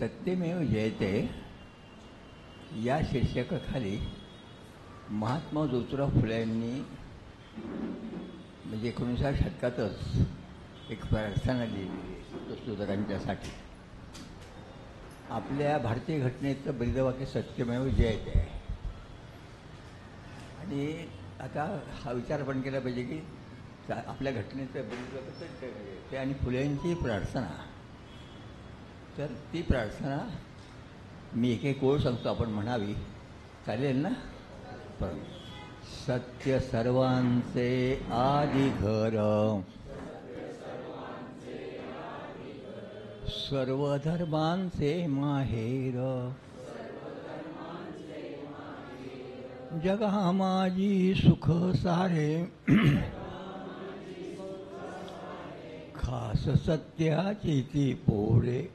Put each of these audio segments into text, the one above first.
सत्यमेव जयते या शीर्षकाखाली महात्मा ज्योतिराव फुले यांनी म्हणजे 19व्या शतकातच एक प्रार्थना लिहिली शोधकांच्यासाठी. आपल्या भारतीय घटनेचं ब्रीदवाक्य सत्यमेव जयते आहे. आणि आता हा विचार पण केला पाहिजे की आपल्या घटनेचं ब्रीदवाक्य सत्यमेव जयते आणि फुलेंची प्रार्थना. तर ती प्रार्थना मी एक एक ओळ सांगतो, आपण म्हणावी, चालेल ना? पण सत्य सर्वांचे आदी घर, सर्व धर्मांचे माहेर, जगा माझी सुख सारे, खास सत्याची ती पोळे.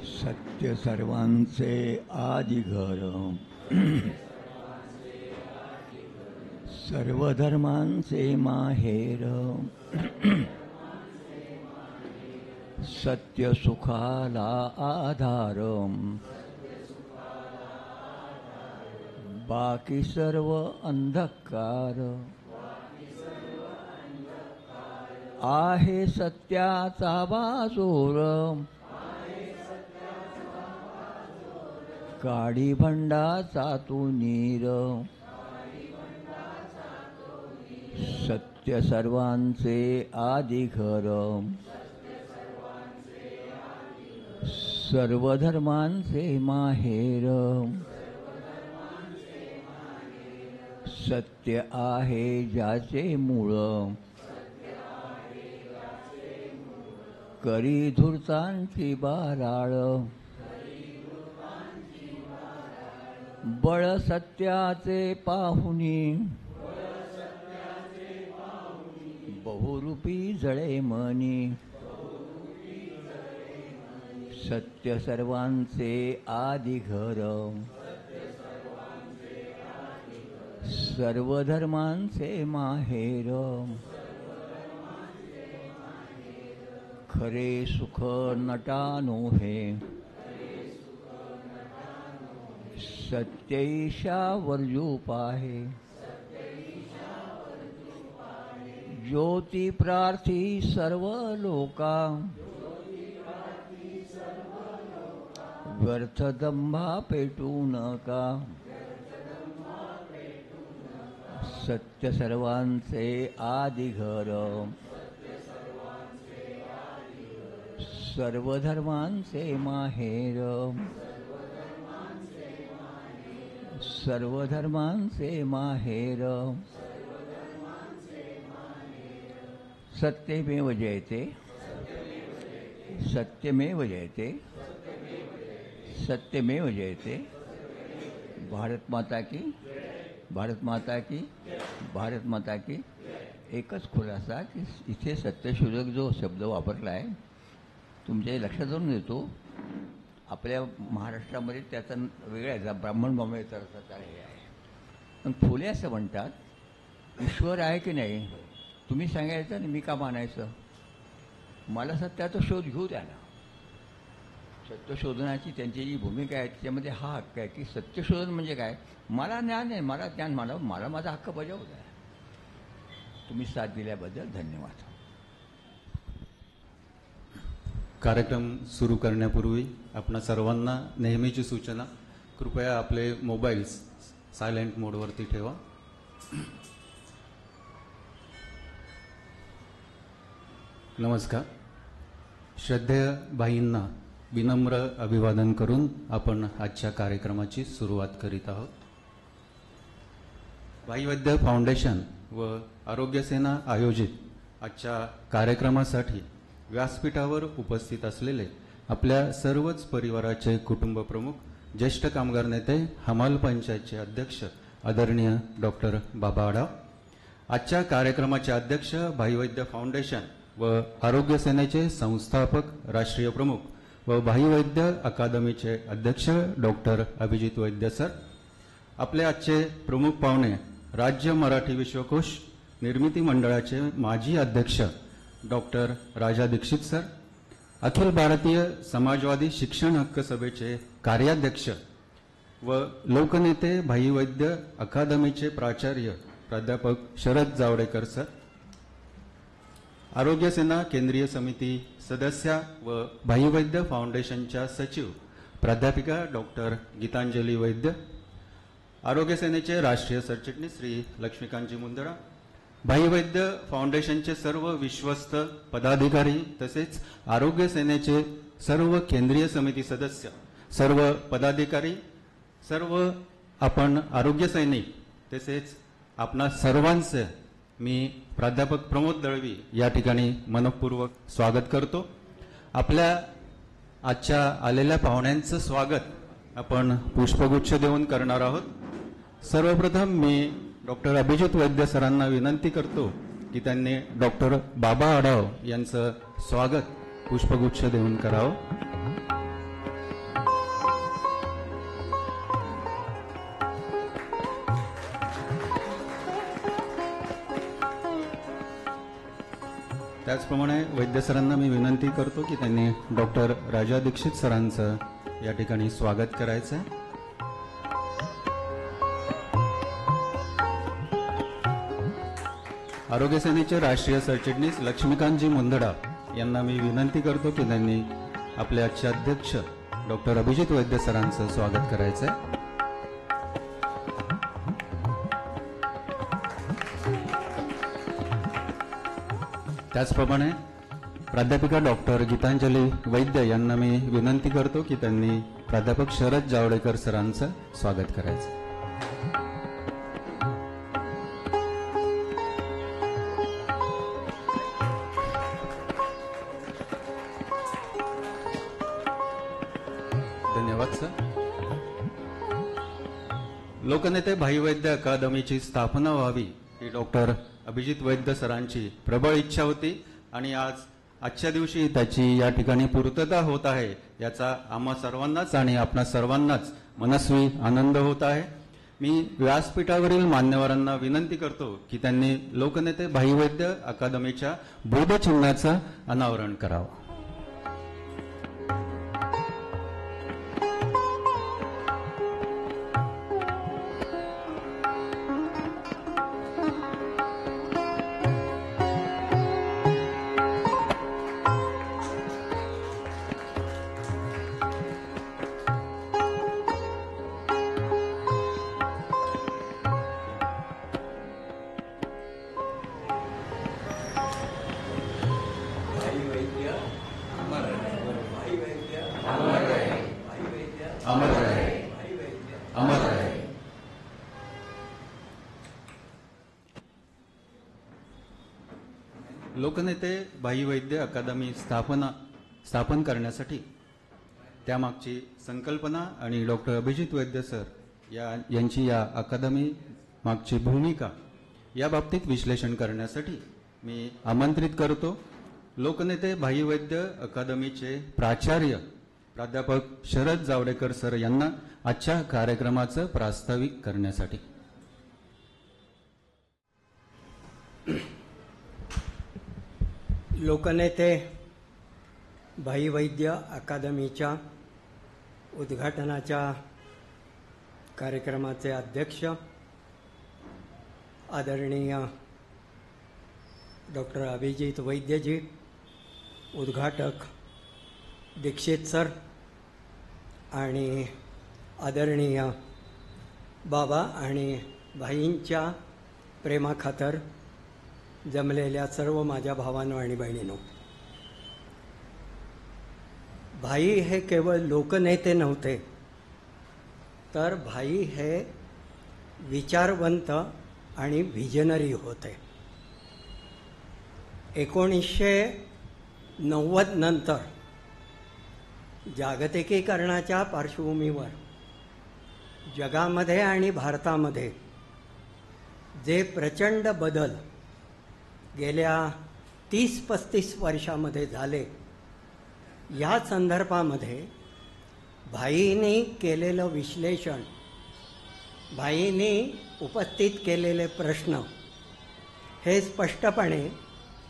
सत्य सर्वांचे आदी घर, सर्व धर्मांचे माहेर, सत्य सुखाला आधार, बाकी सर्व अंधकार. आहे सत्याचा बाजूर, काडी भंडाचा तू नीर. सत्य सर्वांचे आदी घर, सर्व धर्मांचे माहेर, सत्य आहे ज्याचे मूळ, करी धूर्तांची बाराळ. बळ सत्याचे पाहुनी, बहुरूपी जळे मनी. सत्य सर्वांचे आदी घर, सर्व धर्मांचे माहेर, खरे सुख नटानो हे, सत्यईशा वर्जूप आहे. ज्योती प्रार्थी सर्व लोका, व्यर्थ दंभा पेटू नका. सत्य सर्वांचे आदी घर, सर्व धर्मांचे माहेर, सर्व धर्मांचे माहेर. सत्यमेव जयते, सत्यमेव जयते, सत्यमेव जयते. भारत माता की, भारत माता की, भारत माता की. एकच खुलासा की इथे सत्यशोधक जो शब्द वापरला आहे तुमच्या लक्षात आणून देतो. आपल्या महाराष्ट्रामध्ये त्याचा वेगळा आहे, ब्राह्मण बाह्मणेतर हे आहे. पण फुले असं म्हणतात, ईश्वर आहे की नाही तुम्ही सांगायचं आणि मी का मानायचं? मला सत्याचा शोध घेऊ द्या ना. सत्यशोधनाची त्यांची जी भूमिका आहे त्याच्यामध्ये हा हक्क आहे की सत्यशोधन म्हणजे काय, मला ज्ञान आहे, मला ज्ञान, मला माझा हक्क बजावू द्या. तुम्ही साथ दिल्याबद्दल धन्यवाद. कार्यक्रम सुरू करण्यापूर्वी आपणा सर्वांना नेहमीची सूचना, कृपया आपले मोबाईल्स सायलेंट मोडवरती ठेवा. नमस्कार. श्रद्धेय बाईंना विनम्र अभिवादन करून आपण आजच्या कार्यक्रमाची सुरुवात करीत आहोत. भाईवैद्य फाउंडेशन व आरोग्य सेना आयोजित आजच्या कार्यक्रमासाठी व्यासपीठावर उपस्थित असलेले आपल्या सर्वच परिवाराचे कुटुंब प्रमुख, ज्येष्ठ कामगार नेते, हमाल पंचायतचे अध्यक्ष आदरणीय डॉक्टर बाबा आढाव, आजच्या कार्यक्रमाचे अध्यक्ष, भाईवैद्य फाउंडेशन व आरोग्य सेनेचे संस्थापक, राष्ट्रीय प्रमुख व भाईवैद्य अकादमीचे अध्यक्ष डॉक्टर अभिजित वैद्य सर, आपले आजचे प्रमुख पाहुणे, राज्य मराठी विश्वकोश निर्मिती मंडळाचे माजी अध्यक्ष डॉक्टर राजा दीक्षित सर, अखिल भारतीय समाजवादी शिक्षण हक्क सभेचे कार्याध्यक्ष व लोकनेते भाई वैद्य अकादमीचे प्राचार्य प्राध्यापक शरद जावडेकर सर, आरोग्य सेना केंद्रीय समिती सदस्या व भाई वैद्य फाउंडेशनच्या सचिव प्राध्यापिका डॉक्टर गीतांजली वैद्य, आरोग्य सेनेचे राष्ट्रीय सरचिटणीस श्री लक्ष्मीकांतजी मुंदडा, भाई वैद्य फाउंडेशनचे सर्व विश्वस्त पदाधिकारी तसेच आरोग्य सेनेचे सर्व केंद्रीय समिती सदस्य, सर्व पदाधिकारी, सर्व आपण आरोग्य सैनिक तसेच आपणा सर्वांचे मी प्राध्यापक प्रमोद दळवी या ठिकाणी मनपूर्वक स्वागत करतो. आपल्या आजच्या आलेल्या पाहुण्यांचं स्वागत आपण पुष्पगुच्छ देऊन करणार आहोत. सर्वप्रथम मी डॉक्टर अभिजित वैद्य सरांना विनंती करतो की त्यांनी डॉक्टर बाबा आढाव यांचं स्वागत पुष्पगुच्छ देऊन करावं. त्याचप्रमाणे वैद्य सरांना मी विनंती करतो की त्यांनी डॉक्टर राजा दीक्षित सरांचं या ठिकाणी स्वागत करायचं आहे. आरोग्य सेनेचे राष्ट्रीय सरचिटणीस लक्ष्मीकांतजी मुंदडा यांना मी विनंती करतो की त्यांनी आपले आजचे अध्यक्ष डॉक्टर अभिजित वैद्य सरांचं स्वागत करायचं आहे. त्याचप्रमाणे प्राध्यापिका डॉक्टर गीतांजली वैद्य यांना मी विनंती करतो की त्यांनी प्राध्यापक शरद जावडेकर सरांचं स्वागत करायचं. धन्यवाद सर. लोकनेते भाई वैद्य अकादमीची स्थापना व्हावी ही डॉक्टर अभिजित वैद्य सरांची प्रबळ इच्छा होती आणि आजच्या दिवशी त्याची या ठिकाणी पूर्तता होत आहे याचा आम्हा सर्वांनाच आणि आपणा सर्वांनाच मनस्वी आनंद होत आहे. मी व्यासपीठावरील मान्यवरांना विनंती करतो की त्यांनी लोकनेते भाई वैद्य अकादमीच्या बोधचिन्हाचं अनावरण करावं. लोकनेते भाई वैद्य अकादमी स्थापन करण्यासाठी त्यामागची संकल्पना आणि डॉक्टर अभिजित वैद्य सर यांची या अकादमी मागची भूमिका या बाबतीत विश्लेषण करण्यासाठी मी आमंत्रित करतो लोकनेते भाई वैद्य अकादमीचे प्राचार्य प्राध्यापक शरद जावडेकर सर यांना आजच्या कार्यक्रमाचं प्रास्ताविक करण्यासाठी. लोकनेते भाई वैद्य अकादमीच्या उद्घाटनाच्या कार्यक्रमाचे अध्यक्ष आदरणीय डॉक्टर अभिजित वैद्यजी, उद्घाटक दीक्षित सर आणि आदरणीय बाबा आणि भाईंच्या प्रेमाखातर जमलेल्या सर्व माझ्या भावांनो आणि बहिणींनो, भाई हे केवळ लोकनेते नव्हते, तर भाई हे विचारवंत आणि व्हिजनरी होते. 1990 नंतर जागतिकीकरणाच्या पार्श्वभूमीवर जगामध्ये आणि भारतामध्ये जे प्रचंड बदल गेल्या 30-35 वर्षामध्ये झाले, या संदर्भामध्ये भाईंनी केलेलं विश्लेषण, भाईंनी उपस्थित केलेले प्रश्न हे स्पष्टपणे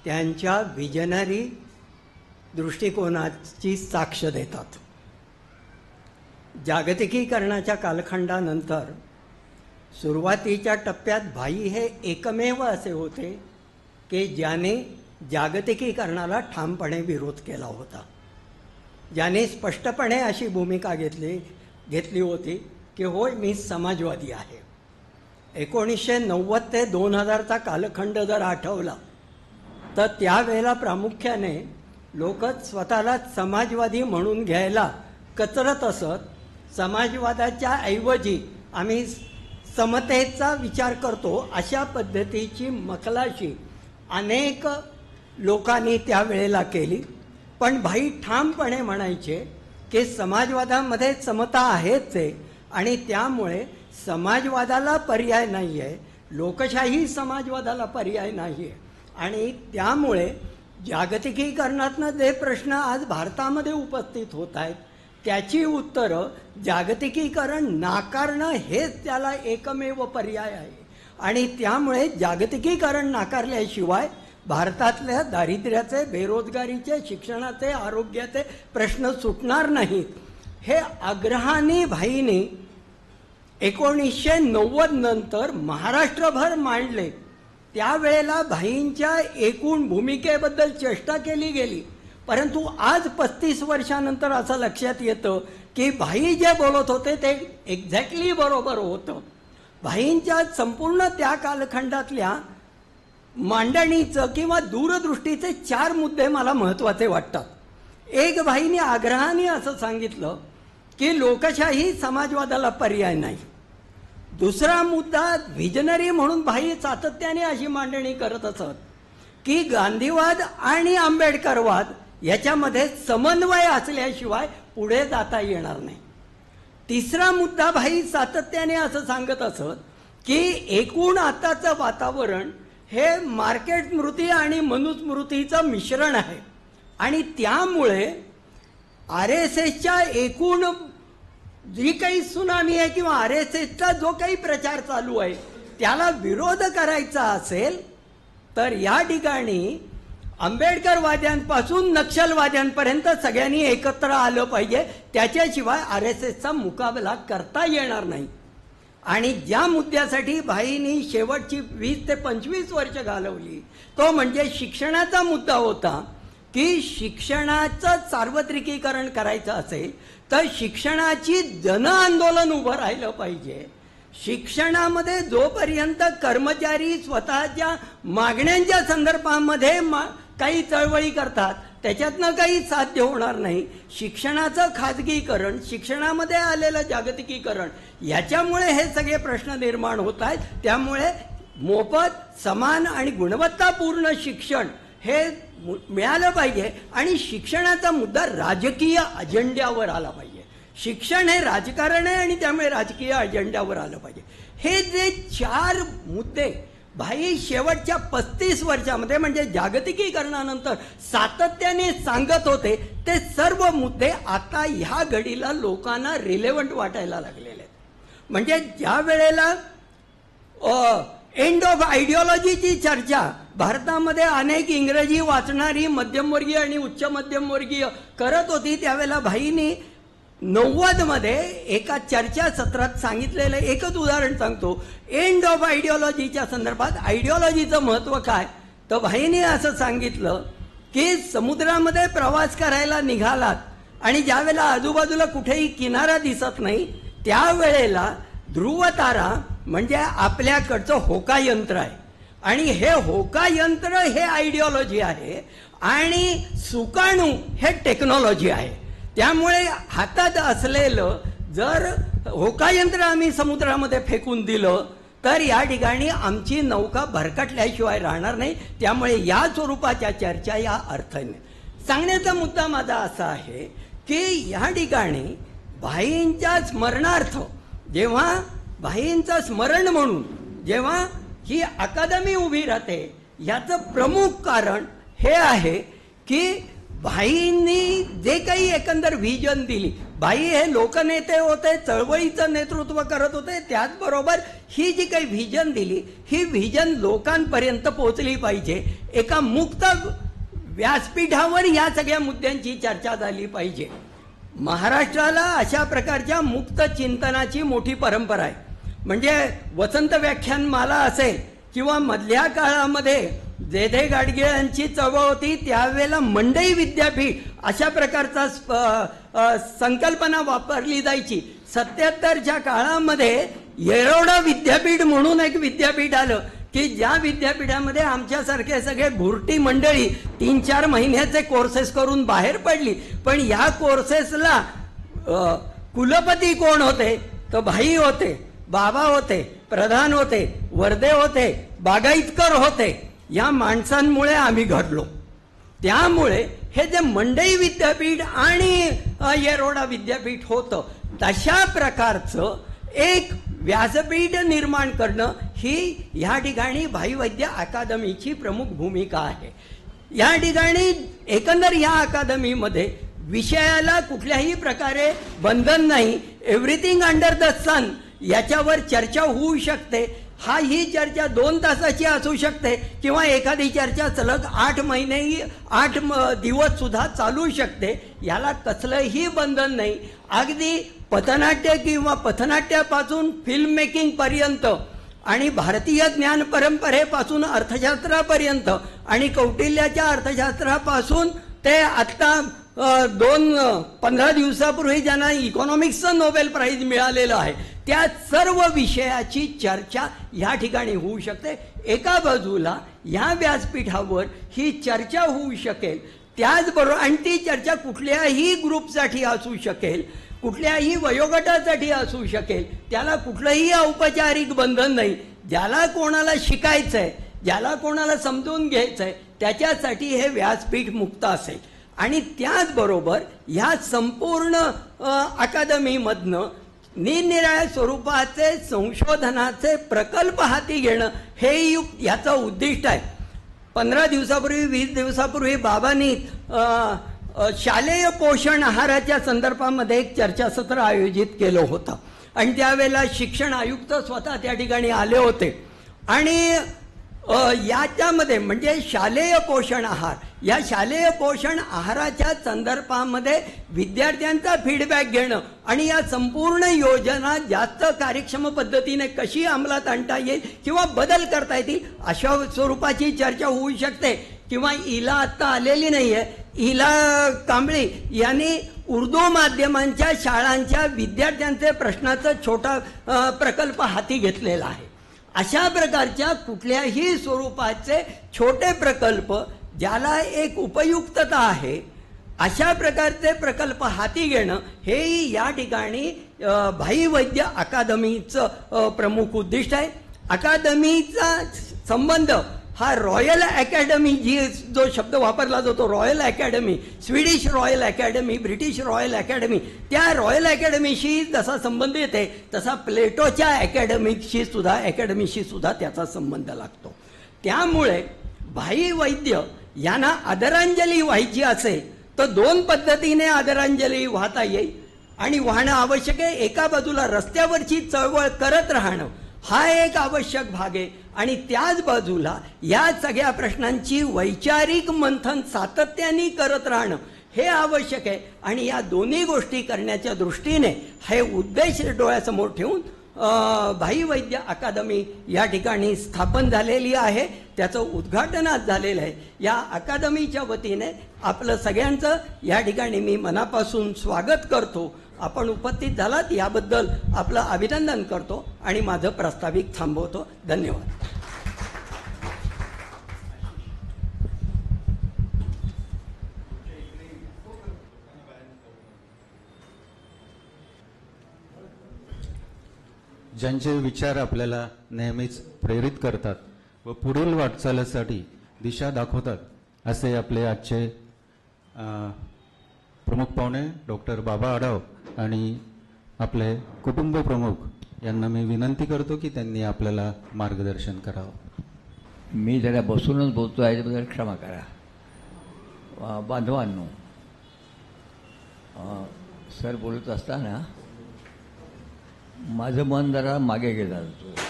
त्यांच्या विजनरी दृष्टिकोनाची साक्ष देतात. जागतिकीकरणाच्या कालखंडानंतर सुरुवातीच्या टप्प्यात भाई हे एकमेव असे होते की ज्याने जागतिकीकरणाला ठामपणे विरोध केला होता, ज्याने स्पष्टपणे अशी भूमिका घेतली होती की होय मी समाजवादी आहे. 1990 ते 2000चा कालखंड जर आठवला तर त्यावेळेला प्रामुख्याने लोक स्वतःला समाजवादी म्हणून घ्यायला कचरत असत. समाजवादाच्या ऐवजी आम्ही समतेचा विचार करतो अशा पद्धतीची मखलाशी अनेक लोकांनी त्यावेळेला केली. पण भाई ठामपणे म्हणायचे की समाजवादामध्ये समता आहेच आहे आणि त्यामुळे समाजवादाला पर्याय नाही आहे, लोकशाही समाजवादाला पर्याय नाही आहे. आणि त्यामुळे जागतिकीकरणातनं जे प्रश्न आज भारतामध्ये उपस्थित होत आहेत त्याची उत्तरं जागतिकीकरण नाकारणं हेच त्याला एकमेव पर्याय आहे. आणि त्यामुळे जागतिकीकरण नाकारल्याशिवाय भारतातल्या दारिद्र्याचे, बेरोजगारीचे, शिक्षणाचे, आरोग्याचे प्रश्न सुटणार नाहीत. हे आग्रहाने भाईने 1990 नंतर महाराष्ट्रभर मांडले. त्यावेळेला भाईंच्या एकूण भूमिकेबद्दल चेष्टा केली गेली. परंतु आज 35 वर्षानंतर असं लक्षात येतं की भाई जे बोलत होते ते एक्झॅक्टली बरोबर होतं. भाईंच्या संपूर्ण त्या कालखंडातल्या मांडणीचं किंवा दूरदृष्टीचे 4 मुद्दे मला महत्त्वाचे वाटतात. एक, भाईंनी आग्रहाने असं सांगितलं की लोकशाही समाजवादाला पर्याय नाही. दुसरा मुद्दा, व्हिजनरी म्हणून भाई सातत्याने अशी मांडणी करत असत की गांधीवाद आणि आंबेडकरवाद याच्यामध्ये समन्वय असल्याशिवाय पुढे जाता येणार नाही. तिसरा मुद्दा, भाई सातत्याने असं सांगत असत की एकूण आताचं वातावरण हे मार्केट स्मृती आणि मनुस्मृतीचं मिश्रण आहे आणि त्यामुळे RSSच्या एकूण जी काही सुनामी आहे किंवा RSSचा जो काही प्रचार चालू आहे त्याला विरोध करायचा असेल तर या ठिकाणी आंबेडकरवाद्यांपासून नक्षलवाद्यांपर्यंत सगळ्यांनी एकत्र आलं पाहिजे. त्याच्याशिवाय RSSचा मुकाबला करता येणार नाही. आणि ज्या मुद्द्यासाठी भाईंनी शेवटची 20 ते 25 वर्ष घालवली तो म्हणजे शिक्षणाचा मुद्दा होता की शिक्षणाचं सार्वत्रिकीकरण करायचं असेल तर शिक्षणाची जन आंदोलन उभं राहिलं पाहिजे. शिक्षणामध्ये जोपर्यंत कर्मचारी स्वतःच्या मागण्यांच्या संदर्भामध्ये काही चळवळी करतात त्याच्यातनं काही साध्य होणार नाही. शिक्षणाचं खाजगीकरण, शिक्षणामध्ये आलेलं जागतिकीकरण याच्यामुळे हे सगळे प्रश्न निर्माण होत आहेत. त्यामुळे मोफत, समान आणि गुणवत्तापूर्ण शिक्षण हे मिळालं पाहिजे आणि शिक्षणाचा मुद्दा राजकीय अजेंड्यावर आला पाहिजे. शिक्षण हे राजकारण आहे आणि त्यामुळे राजकीय अजेंड्यावर आलं पाहिजे. हे जे 4 मुद्दे भाई शेवटच्या 35 वर्षामध्ये म्हणजे जागतिकीकरणानंतर सातत्याने सांगत होते ते सर्व मुद्दे आता ह्या घडीला लोकांना रिलेव्हंट वाटायला लागलेले आहेत. म्हणजे ज्या वेळेला एंड ऑफ आयडिओलॉजीची चर्चा भारतामध्ये अनेक इंग्रजी वाचणारी मध्यमवर्गीय आणि उच्च मध्यमवर्गीय करत होती त्यावेळेला भाईंनी 90 मध्ये एका चर्चासत्रात सांगितलेलं एकच उदाहरण सांगतो. एंड ऑफ आयडिओलॉजीच्या संदर्भात आयडिओलॉजीचं महत्त्व काय तर भाईंनी असं सांगितलं की समुद्रामध्ये प्रवास करायला निघालात आणि ज्यावेळेला आजूबाजूला कुठेही किनारा दिसत नाही त्यावेळेला ध्रुवतारा म्हणजे आपल्याकडचं होका यंत्र आहे आणि हे होका यंत्र हे आयडिओलॉजी आहे आणि सुकाणू हे टेक्नॉलॉजी आहे. त्यामुळे हातात असलेलं जर होकायंत्र आम्ही समुद्रामध्ये फेकून दिलं तर या ठिकाणी आमची नौका भरकटल्याशिवाय राहणार नाही. त्यामुळे या स्वरूपाच्या चर्चा या अर्थाने सांगण्याचा मुद्दा माझा असा आहे की या ठिकाणी भाईंच्या स्मरणार्थ जेव्हा भाईंचं स्मरण म्हणून जेव्हा ही अकादमी उभी राहते याचं प्रमुख कारण हे आहे की भाईंनी जे काही एकंदर व्हिजन दिली, भाई हे लोकनेते होते, चळवळीचं नेतृत्व करत होते, त्याचबरोबर ही जी काही व्हिजन दिली ही व्हिजन लोकांपर्यंत पोहोचली पाहिजे. एका मुक्त व्यासपीठावर या सगळ्या मुद्द्यांची चर्चा झाली पाहिजे. महाराष्ट्राला अशा प्रकारच्या मुक्त चिंतनाची मोठी परंपरा आहे. म्हणजे वसंत व्याख्यानमाला असेल किंवा मधल्या काळामध्ये जेधे गाडगे यांची चळवळ होती त्यावेळेला मंडई विद्यापीठ अशा प्रकारचा संकल्पना वापरली जायची. 77च्या काळामध्ये येरवडा विद्यापीठ म्हणून एक विद्यापीठ आलं की ज्या विद्यापीठामध्ये आमच्यासारखे सगळे भुरटी मंडळी 3-4 महिन्याचे कोर्सेस करून बाहेर पडली. पण या कोर्सेसला कुलपती कोण होते? तर भाई होते, बाबा होते, प्रधान होते, वर्दे होते, बागाईतकर होते. या माणसांमुळे आम्ही घडलो. त्यामुळे हे जे मंडई विद्यापीठ आणि येरवडा विद्यापीठ होतं तशा प्रकारचं एक व्यासपीठ निर्माण करणं ही या ठिकाणी भाई वैद्य अकादमीची प्रमुख भूमिका आहे. या ठिकाणी एकंदर या अकादमीमध्ये विषयाला कुठल्याही प्रकारे बंधन नाही. एव्हरीथिंग अंडर द सन याच्यावर चर्चा होऊ शकते. ही चर्चा 2 तासाची असू शकते किंवा एखादी चर्चा सलग 8 महिने 8 दिवस सुद्धा चालू शकते. याला कसलंही बंधन नाही. अगदी पथनाट्य किंवा पथनाट्यापासून फिल्म मेकिंग पर्यंत आणि भारतीय ज्ञान परंपरेपासून अर्थशास्त्रापर्यंत आणि कौटिल्याच्या अर्थशास्त्रापासून ते आत्ता 15 दिवसापूर्वी ज्यांना इकॉनॉमिक्सचं नोबेल प्राइज मिळालेलं आहे त्या सर्व विषयाची चर्चा या ठिकाणी होऊ शकते. एका बाजूला या व्यासपीठावर ही चर्चा होऊ शकेल, त्याचबरोबर आणि ती चर्चा कुठल्याही ग्रुपसाठी असू शकेल, कुठल्याही वयोगटासाठी असू शकेल. त्याला कुठलंही औपचारिक बंधन नाही. ज्याला कोणाला शिकायचंय, ज्याला कोणाला समजून घ्यायचंय त्याच्यासाठी हे व्यासपीठ मुक्त असेल. आणि त्याचबरोबर ह्या संपूर्ण अकादमीमधनं निरनिराळ्या स्वरूपाचे संशोधनाचे प्रकल्प हाती घेणं हे याचं उद्दिष्ट आहे. 15 दिवसापूर्वी 20 दिवसापूर्वी बाबांनी शालेय पोषण आहाराच्या संदर्भामध्ये एक चर्चासत्र आयोजित केलं होतं आणि त्यावेळेला शिक्षण आयुक्त स्वतः त्या ठिकाणी आले होते. आणि याच्यामध्ये म्हणजे शालेय पोषण आहार, या शालेय पोषण आहाराच्या संदर्भामध्ये विद्यार्थ्यांचा फीडबॅक घेणं आणि या संपूर्ण योजना जास्त कार्यक्षम पद्धतीने कशी अंमलात आणता येईल किंवा बदल करता येतील अशा स्वरूपाची चर्चा होऊ शकते. किंवा इला आत्ता आलेली नाहीये, इला कांबळी यांनी उर्दू माध्यमांच्या शाळांच्या विद्यार्थ्यांचे प्रश्नाचा छोटा प्रकल्प हाती घेतलेला आहे. अशा प्रकारच्या कुठल्याही स्वरूपाचे छोटे प्रकल्प ज्याला एक उपयुक्तता आहे अशा प्रकारचे प्रकल्प हाती घेणं हे या ठिकाणी भाई वैद्य अकादमीचं प्रमुख उद्दिष्ट आहे. अकादमीचा संबंध हा रॉयल अकॅडमी जो शब्द वापरला जातो, royal academy, Swedish royal academy, British royal academy, त्या रॉयल अकॅडमीशी जसा संबंध येते तसा प्लेटोच्या अकॅडमीशी सुद्धा त्याचा संबंध लागतो. त्यामुळे भाई वैद्य यांना आदरांजली व्हायची असेल तर 2 पद्धतीने आदरांजली वाहता येईल आणि वाहणं आवश्यक आहे. एका बाजूला रस्त्यावरची चळवळ करत राहणं हा एक आवश्यक भाग आहे आणि त्याच बाजूला या सगळ्या प्रश्नांची वैचारिक मंथन सातत्याने करत राहणं हे आवश्यक आहे. आणि या दोन्ही गोष्टी करण्याच्या दृष्टीने हे उद्देश डोळ्यासमोर ठेवून भाई वैद्य अकादमी या ठिकाणी स्थापन झालेली आहे. त्याचं उद्घाटन आज झालेलं आहे. या अकादमीच्या वतीने आपलं सगळ्यांचं या ठिकाणी मी मनापासून स्वागत करतो. आपण उपस्थित झालात याबद्दल आपलं अभिनंदन करतो आणि माझं प्रास्ताविक थांबवतो. धन्यवाद. ज्यांचे विचार आपल्याला नेहमीच प्रेरित करतात व पुढील वाटचालीसाठी दिशा दाखवतात असे आपले आजचे प्रमुख पाहुणे डॉक्टर बाबा आढाव आणि आपले कुटुंब प्रमुख यांना मी विनंती करतो की त्यांनी आपल्याला मार्गदर्शन करावं. मी जरा बसूनच बोलतो आहे त्याबद्दल क्षमा करा. बांधवांनो, सर बोलत असताना माझं मन जरा मागे गेलं होतं.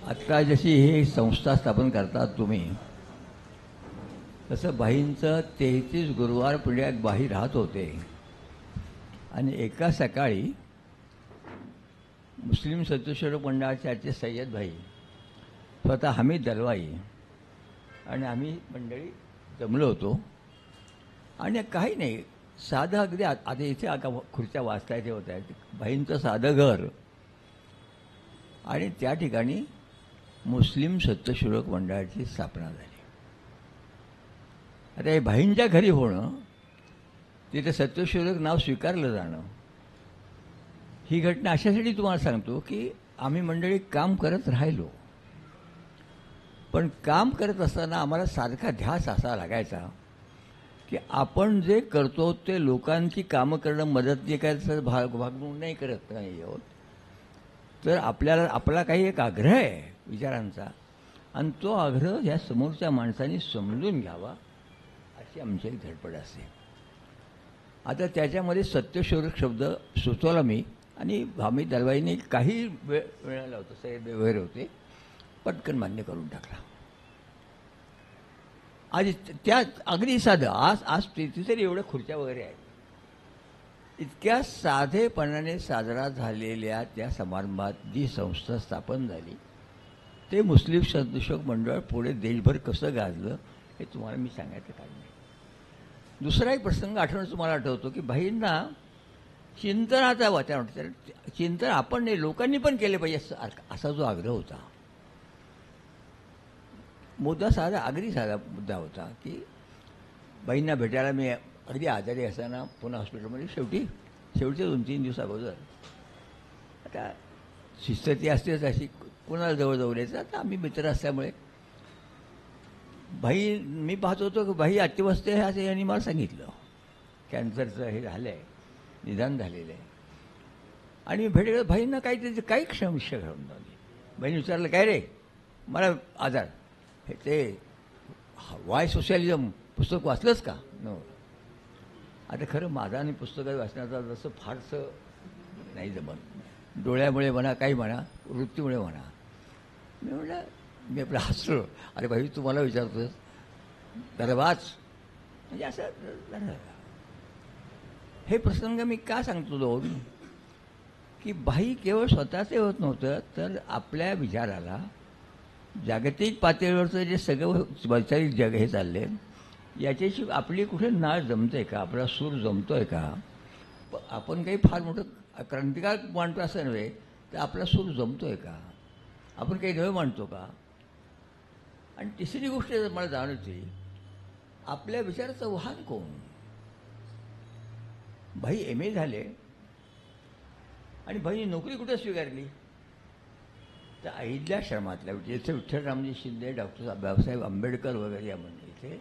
आत्ता जशी ही संस्था स्थापन करतात तुम्ही, तसं भाईंचं 33 गुरुवार पुण्यात भाई राहत होते आणि एका सकाळी मुस्लिम सत्यशोधक मंडळाचे आजचे सय्यद भाई, स्वतः हमीद दलवाई आणि आम्ही मंडळी जमलो होतो आणि काही नाही, साधं अगदी आता इथे खुर्च्या वाचतायचे होत आहेत, भाईंचं साधं घर आणि त्या ठिकाणी मुस्लिम सत्यशोधक मंडळाची स्थापना झाली. आता हे भाईंच्या घरी होणं, तिथे सत्यशोधक नाव स्वीकारलं जाणं, ही घटना अशासाठी तुम्हाला सांगतो की आम्ही मंडळी काम करत राहिलो, पण काम करत असताना आम्हाला सारखा ध्यास असा लागायचा की आपण जे करतो ते लोकांची कामं करणं, मदत जे करायचं भाग म्हणून नाही करत नाही आहोत, तर आपला काही एक आग्रह आहे विचारांचा आणि तो आग्रह ह्या समोरच्या माणसांनी समजून घ्यावा अशी आमची एक धडपड असते. आता त्याच्यामध्ये सत्यशोधक शब्द सुचवला मी आणि हमीद दलवाईने काही वेळ मिळाला होता, सय्यद वगैरे होते, पटकन मान्य करून टाकला. आज त्या अगदी साधं आज तिथे एवढ्या खुर्च्या वगैरे आहेत, इतक्या साधेपणाने साजरा झालेल्या त्या समारंभात जी संस्था स्थापन झाली ते मुस्लिम सत्यशोधक मंडळ पुढे देशभर कसं गाजलं हे तुम्हाला मी सांगायचं कारण नाही. दुसरा एक प्रसंग आठवण तुम्हाला आठवतो की भाईंना चिंतनाचा वातावरण, चिंतन आपण नाही लोकांनी पण केले पाहिजे असा जो आग्रह होता. मुद्दा साधा, अगदी साधा मुद्दा होता की बाईंना भेटायला मी अगदी आजारी असताना पुणे हॉस्पिटलमध्ये शेवटचे 2-3 दिवस अगोदर, आता शिस्त ती असतेच अशी, कोणाला जवळ यायचं. आता आम्ही मित्र असल्यामुळे भाई मी पाहत होतो की भाई अतिवस्थ आहे असं यांनी मला सांगितलं, कॅन्सरचं हे झालं आहे, निदान झालेलं आहे. आणि मी भेटलं भाईंना काही विषय घडून लावली. बहिणी विचारलं काय रे, मला आजार, हे ते वाय सोशलिझम पुस्तक वाचलंच का? नो. आता खरं माझा आणि पुस्तकं वाचण्याचा जसं फारसं नाही जमत, डोळ्यामुळे म्हणा, काही म्हणा, वृत्तीमुळे म्हणा. मी म्हटलं, मी आपलं हसलो, अरे भाई तुम्हाला विचारतोस जरा वाच, म्हणजे असं. हे प्रसंग मी का सांगतो दोन, की भाई केवळ स्वतःचे होत नव्हतं तर आपल्या विचाराला जागतिक पातळीवरचं जे सगळं वैचारिक जग हे चालले याच्याशी आपली कुठे नाळ जमते का, आपला सूर जमतोय का, आपण काही फार मोठं क्रांतिकारक मांडतो असं नव्हे, तर आपला सूर जमतोय का, आपण काही नवे मांडतो का. आणि तिसरी गोष्ट मला जाणवते, आपल्या विचाराचं वाहन कोण. भाई MA झाले आणि भाई नोकरी कुठे स्वीकारली, तर अहिल्याश्रमातल्या इथे विठ्ठलरामजी शिंदे, डॉक्टर बाबासाहेब आंबेडकर वगैरे या म्हणजे इथे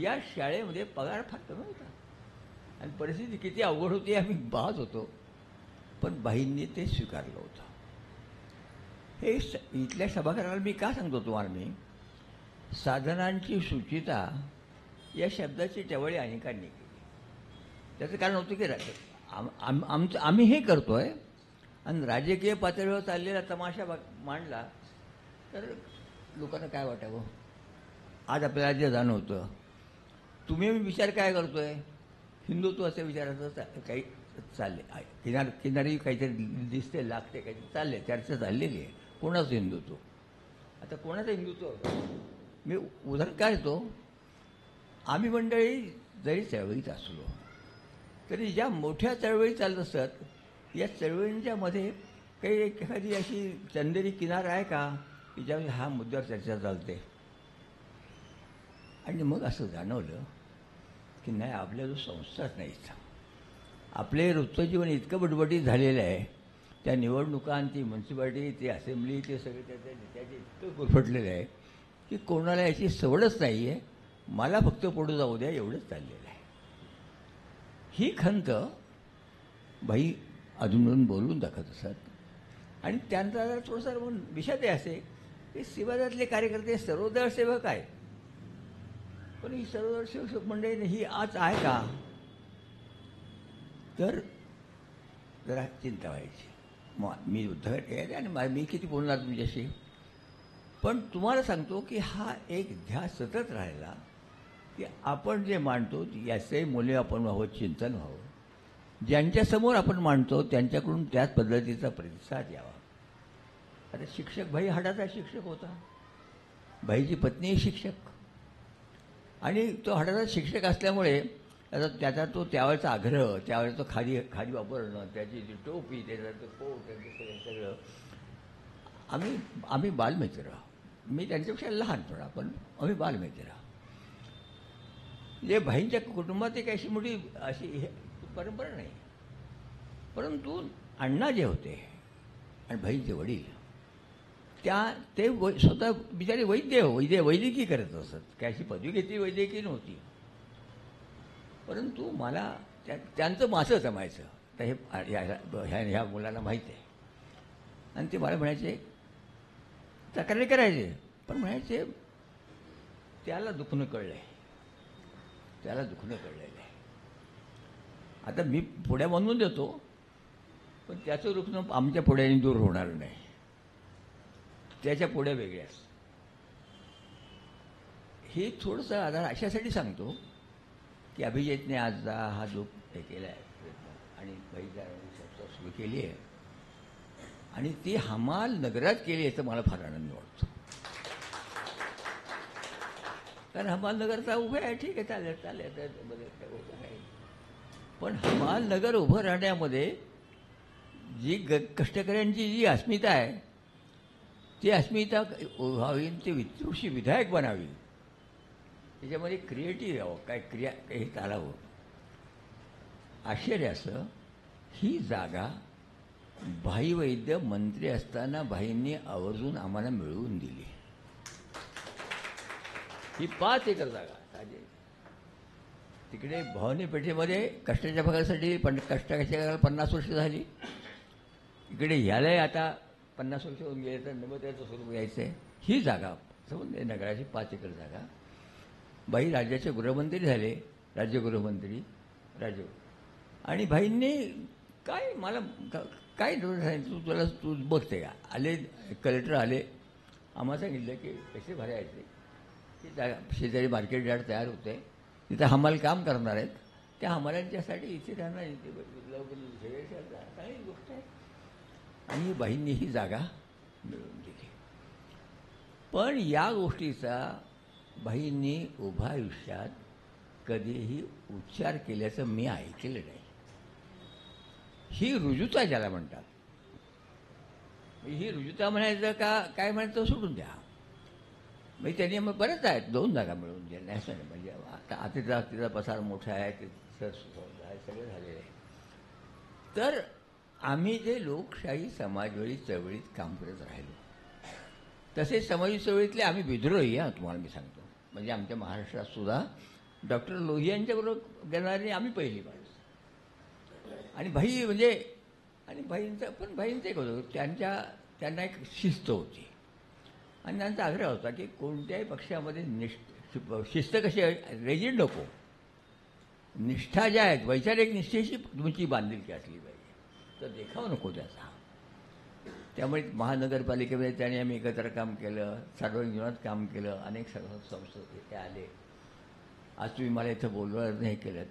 या शाळेमध्ये पगार फार कमी होता आणि परिस्थिती किती अवघड होती आम्ही पाहत होतो, पण भाईंनी ते स्वीकारलं होतं. हे इथल्या सभागृहाला मी का सांगतो तुम्हाला, मी साधनांची शुचिता या शब्दाची टवळी अनेकांनी केली. त्याचं कारण होतं की आम्ही हे करतोय आणि राजकीय पातळीवर चाललेला तमाशा मांडला तर लोकांना काय वाटावं. आज आपल्याला जे जाणवतं, तुम्ही विचार काय करतोय, हिंदुत्वाच्या विचाराचं काही चालले, किनारी काहीतरी दिसते, लागते, काहीतरी चालले, चर्चा चाललेली आहे. कोणाचं हिंदुत्व, आता कोणाचं हिंदुत्व. मी उदाहरण काय देतो, आम्ही मंडळी जरी चळवळीत असलो तरी ज्या मोठ्या चळवळी चालत असतात, या चळवळींच्या मध्ये काही एखादी अशी चंदेरी किनार आहे का की ज्यामध्ये हा मुद्द्यावर चर्चा चालते. आणि मग असं जाणवलं की नाही, आपल्या जो संस्थाच नाहीत, आपले रोजचं जीवन इतकं बटबटीत झालेलं आहे, त्या निवडणुका आणि ती म्युन्सिपाल्टी, ती असेंब्ली, ते सगळे त्याचे इतकं गुरफटलेलं आहे की कोणाला याची सवडच नाही आहे, मला फक्त पुढे जाऊ द्या एवढंच चाललेलं आहे. ही खंत भाई अजून बोलून दाखवत असत. आणि त्यांचा जरा थोडासा विषय असे की शिवाजातले कार्यकर्ते सर्वोदय सेवक आहेत, पण ही सर्वोदय सेवक मंडळी ही आज आहे का, तर जरा चिंता व्हायची. मी उद्धव आहे आणि मी किती बोलणार तुमच्याशी, पण तुम्हाला सांगतो की हा एक ध्यास सतत राहिला की आपण जे मांडतो याचंही मूल्य आपण व्हावं, चिंतन व्हावं. ज्यांच्यासमोर आपण मांडतो त्यांच्याकडून त्याच पद्धतीचा प्रतिसाद यावा. आता शिक्षक भाई हाडाचा शिक्षक होता, भाईची पत्नीही शिक्षक, आणि तो हाडाचा शिक्षक असल्यामुळे त्याचा तो त्यावेळेचा आग्रह, त्यावेळेस तो खादी वापरणं, त्याची जी टोपी, त्याचं तो कोट, त्याचं सगळं. आम्ही बालमित्र, मी त्यांच्यापेक्षा लहान थोडा, पण आम्ही बालमित्र. म्हणजे भाईंच्या कुटुंबात एक अशी मोठी अशी परंपरा नाही. परंतु अण्णा जे होते आणि भाईंचे वडील ते स्वतः बिचारे वैद्यकीय करत असत. काय अशी पदवी घेतली वैद्यकीय नव्हती, परंतु मला त्यांचं मासं जमायचं. तर ह्या मुलाला माहीत आहे. आणि ते मला म्हणायचे, तक्रारी करायचे, पण म्हणायचे त्याला दुखणं कळलं आहे, त्याला दुखणं कळलेलं आहे. आता मी पुढ्या बांधून देतो, पण त्याचं दुखणं आमच्या पुढ्याने दूर होणार नाही, त्याच्या पुढ्या वेगळ्याच. हे थोडंसं आता अशासाठी सांगतो की अभिजितने आज हा जो हे केला आहे प्रयत्न आणि पहिल्या संस्था सुरू केली आहे, आणि ती हमाल नगरात केली याचा मला फार आनंद वाटतो. कारण हमाल नगरचा उभं आहे, ठीक आहे, चालेल आहे. पण हमाल नगर उभं राहण्यामध्ये जी कष्टकऱ्यांची जी अस्मिता आहे, ती अस्मिता व्हावी, ते थोडीशी विधायक बनावी, त्याच्यामध्ये क्रिएटिव्ह यावं, काय क्रिया हे चालावं. आश्चर्य असं, ही जागा भाई वैद्य मंत्री असताना भाईंनी आवर्जून आम्हाला मिळवून दिली. ही 5 एकर जागा साजे तिकडे भवानी पेठेमध्ये कष्टाच्या भागासाठी कष्टाच्या भागाला 50 वर्ष झाली. इकडे ह्यालाही आता 50 वर्ष होऊन गेले, तर नवत्याचं स्वरूप यायचं आहे. ही जागा समज नगराची 5 एकर जागा, भाई राज्याचे गृहमंत्री झाले, राज्यगृहमंत्री आणि भाईंनी काय मला काय सांगितलं, तू बघते का. आले कलेक्टर आले, आम्हाला सांगितलं की पैसे भरायचे, की जागा शेजारी मार्केट यार्ड तयार होते, तिथं हमाल काम करणार आहेत, त्या हमालांच्यासाठी इथे राहणार, चांगली गोष्ट आहे. आणि बाईंनी ही जागा मिळवून दिली. पण या गोष्टीचा बाईंनी उभा आयुष्यात कधीही उच्चार केल्याचं मी ऐकलं नाही. ही रुजुता ज्याला म्हणतात, ही रुजुता म्हणायचं का काय म्हणायचं सोडून द्या. म्हणजे त्यांनी मग बरेच आहेत 2 जागा मिळवून दिल्या, नाही असं नाही. म्हणजे आता तिचा पसार मोठा आहे, ते सगळं झालेलं आहे. तर आम्ही जे लोकशाही समाजवादी चळवळीत काम करत राहिलो, तसेच समाजवादी चळवळीतले आम्ही विद्रोही आहे, तुम्हाला मी सांगतो. म्हणजे आमच्या महाराष्ट्रात सुद्धा डॉक्टर लोहियांच्याबरोबर गेणारे आम्ही पहिली माणसं. आणि भाई म्हणजे आणि भाईंचं एक होतं, त्यांना एक शिस्त होती आणि त्यांचा आग्रह होता की कोणत्याही पक्षामध्ये शिस्त कशी आहे, रेजिड नको, निष्ठा ज्या आहेत वैचारिक निष्ठेशी तुमची बांधिलकी असली पाहिजे, तर देखाव नको त्याचा. त्यामुळे महानगरपालिकेमध्ये त्याने आम्ही एकत्र काम केलं, सार्वजनिक जीवनात काम केलं, अनेक संस्था इथे आले. आज तुम्ही मला इथं बोलवलं नाही केलं,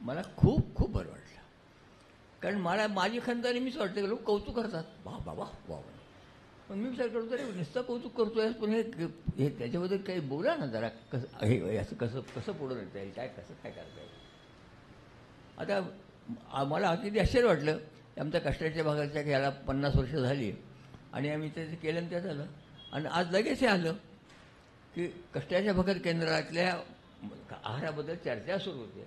मला खूप खूप बरं वाटलं. कारण मला माझी खंत नेहमीच वाटते, लोक कौतुक करतात, वा बाबा वा. पण मी विचार करतो, तरी नुसतं कौतुक करतोय, पण हे त्याच्याबद्दल काही बोला ना जरा, कसं हे असं कसं पुढं नेता येईल, काय करता येईल. आता मला किती आश्चर्य वाटलं, आमच्या कष्टाच्या भागाच्या ह्याला 50 वर्ष झाली आणि आम्ही त्याचं केलं आणि ते झालं. आणि आज लगेच हे आलं की कष्टाच्या भागात केंद्रातल्या आहाराबद्दल चर्चा सुरू होते.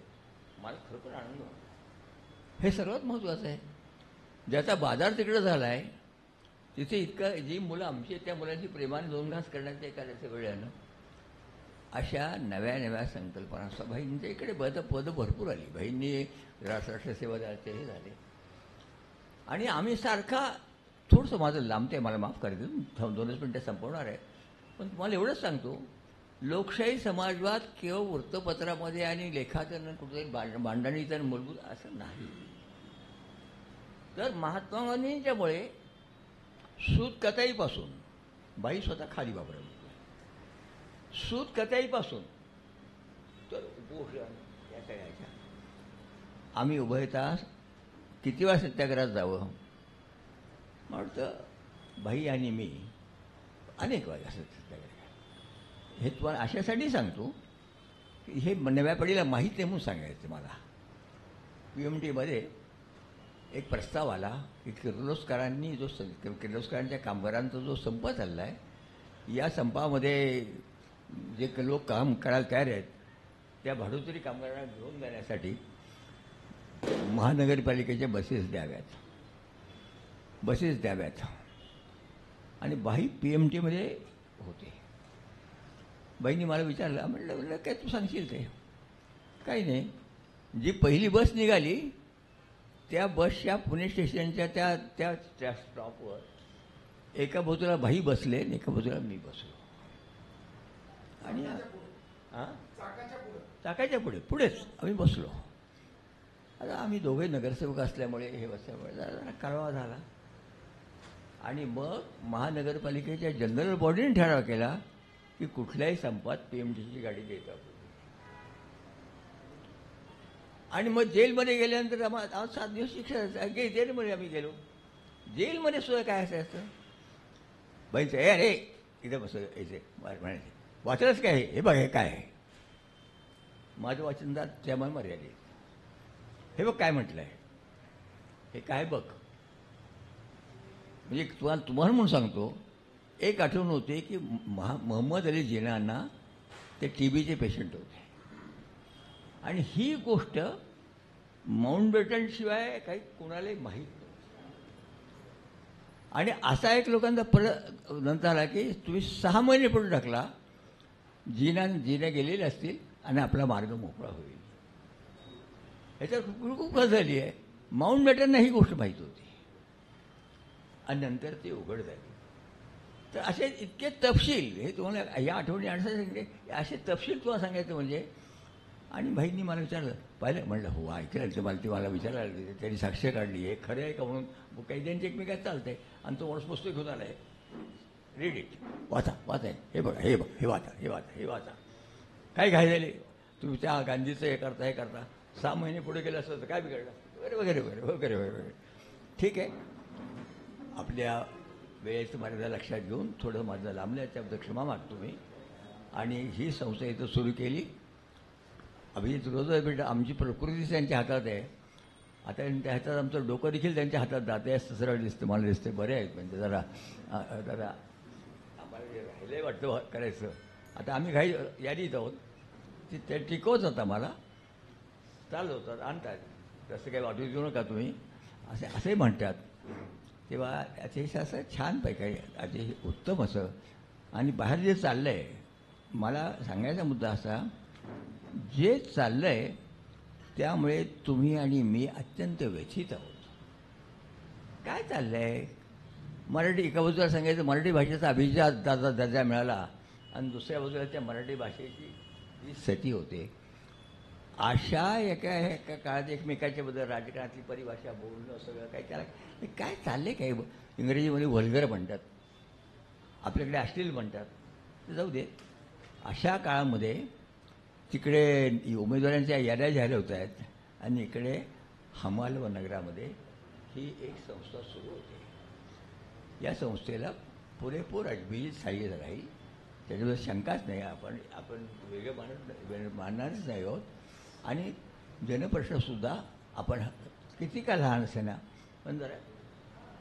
मला खरोखर आनंद वाटतो. हे सर्वात महत्त्वाचं आहे. ज्याचा बाजार तिकडं झाला आहे तिथे इतकं जी मुलं आमची त्या मुलांची प्रेमाने 2 घास करण्याचं एखाद्याचं वेळ आलं. अशा नव्या संकल्पना भाईंच्या इकडे पदं भरपूर आली. भाईंनी राष्ट्र सेवा दलाचे हे झाले आणि आम्ही सारखा थोडंसं माझं लांबते, मला माफ करा, 2 मिनटं संपवणार आहे. पण तुम्हाला एवढंच सांगतो, लोकशाही समाजवाद केवळ वृत्तपत्रामध्ये आणि लेखाचं कुठेतरी मांडणीचं मूलभूत असं नाही. तर महात्मा गांधींच्यामुळे सूत कताईपासून, बाई स्वतः खादी वापरत, सूत कताईपासून उत्तर उपोषण या सगळ्याच्या आम्ही उभय तास किती वेळा सत्याग्रहात जावं म्हटलं भाई आणि मी अनेक वेळा सत्याग्रह हे तुम्हाला अशासाठी सांगतो की हे नव्या पिढीला माहीत नाही म्हणून सांगायचं मला. PMTमध्ये एक प्रस्ताव आला की किर्लोस्करांनी जो किर्लोस्करांच्या कामगारांचा जो संप चालला आहे या संपामध्ये जे लोक काम करायला तयार आहेत त्या भाडोत्री कामगारांना घेऊन जाण्यासाठी महानगरपालिकेच्या बसेस द्याव्यात आणि बाई PMTमध्ये होते. बाईंनी मला विचारलं म्हटलं काय तू सांगशील ते काही नाही. जी पहिली बस निघाली त्या बसच्या पुणे स्टेशनच्या त्या स्टॉपवर एका बाजूला भाई बसले आणि एका बाजूला मी बसलो आणि चाकाच्या पुढेच आम्ही बसलो. आता आम्ही दोघे नगरसेवक असल्यामुळे हे बसल्यामुळे जरा कळवा झाला आणि मग महानगरपालिकेच्या जनरल बॉडीने ठराव केला की कुठल्याही संपात PMTची गाडी देत आहोत. आणि मग जेलमध्ये गेल्यानंतर आम्हाला 7 दिवस शिक्षा जेलमध्ये आम्ही गेलो. जेलमध्ये सुद्धा काय असायचं बाईचं अरे इथं बस यायचे म्हणायचे वाचलंच काय हे बघ हे काय आहे माझं वाचनदार त्यामुळे मर्यादित हे बघ काय म्हटलं आहे हे काय बघ म्हणजे तुम्हाला म्हणून सांगतो. एक आठवण होते की मोहम्मद अली जिन्नांना ते TBचे पेशंट होते आणि ही गोष्ट माउंटबॅटन शिवाय काही कोणालाही माहीत नव्हती. आणि असा एक लोकांचा परत नंतर आला की तुम्ही 6 महिने पुढे टाकला जिना गेलेले असतील आणि आपला मार्ग मोकळा होईल. ह्याच्यात खूप गरज झाली आहे. माउंटबॅटनना ही गोष्ट माहीत होती आणि नंतर ती उघड झाली. तर असे इतके तपशील हे तुम्हाला या आठवणी आणसा सांगितले असे तपशील तुम्हाला सांगायचं म्हणजे. आणि भाईंनी मला विचारलं पाहिलं म्हटलं हो ऐकलं ते मला विचारायला त्यांनी साक्ष काढली आहे खरं आहे का म्हणून काही त्यांची एकमेकात चालतंय आणि तो माणूस पुस्तक घेऊन आला आहे रीड इट वाचा हे बघा हे वाचा काय घाय झाले तुम्ही त्या गांधीचं हे करता 6 महिने पुढे गेलं असतं तर काय बिघडलं वगैरे. ठीक आहे आपल्या वेळेचं मर्यादा लक्षात घेऊन थोडं माझं लांबलं त्याबद्दल क्षमा मागतो मी. आणि ही संस्था इथं सुरू केली. अभिजित रोज आमची प्रकृती त्यांच्या हातात आहे. आता त्यांच्या हातात आमचं डोकं देखील त्यांच्या हातात जाते सरळ दिसतं मला दिसते बरे आहेत म्हणजे जरा आम्हाला जे राहिलं वाटतं करायचं आता आम्ही काही यादीत आहोत ते टिकवत होता मला चालू होतात आणतात तसं काही वाटू देऊ नका तुम्ही असे म्हणतात. तेव्हा अतिशय असं छानपैकी अतिशय उत्तम असं आणि बाहेर जे चाललं आहे मला सांगायचा मुद्दा असा जे चाललं आहे त्यामुळे तुम्ही आणि मी अत्यंत व्यथित आहोत. काय चाललं आहे मराठी एका बाजूला सांगायचं मराठी भाषेचा अभिजात दर्जा मिळाला आणि दुसऱ्या बाजूला त्या मराठी भाषेची जी सती होते. अशा एका काळात एकमेकाच्याबद्दल राजकारणातली परिभाषा बोलणं सगळं काय त्याला काय चाललंय काय इंग्रजीमध्ये व्हल्गर म्हणतात आपल्याकडे अश्लील म्हणतात तर जाऊ दे. अशा काळामध्ये तिकडे उमेदवारांच्या याद्या जाहीर होत आहेत आणि इकडे हमाल व नगरामध्ये ही एक संस्था सुरू होते. या संस्थेला पुरेपूर अभिजित साह्य राहील त्याच्याबद्दल शंकाच नाही. आपण वेगळं मानणारच नाही आहोत. आणि जनप्रश्नसुद्धा आपण किती का लहान असेना पण जरा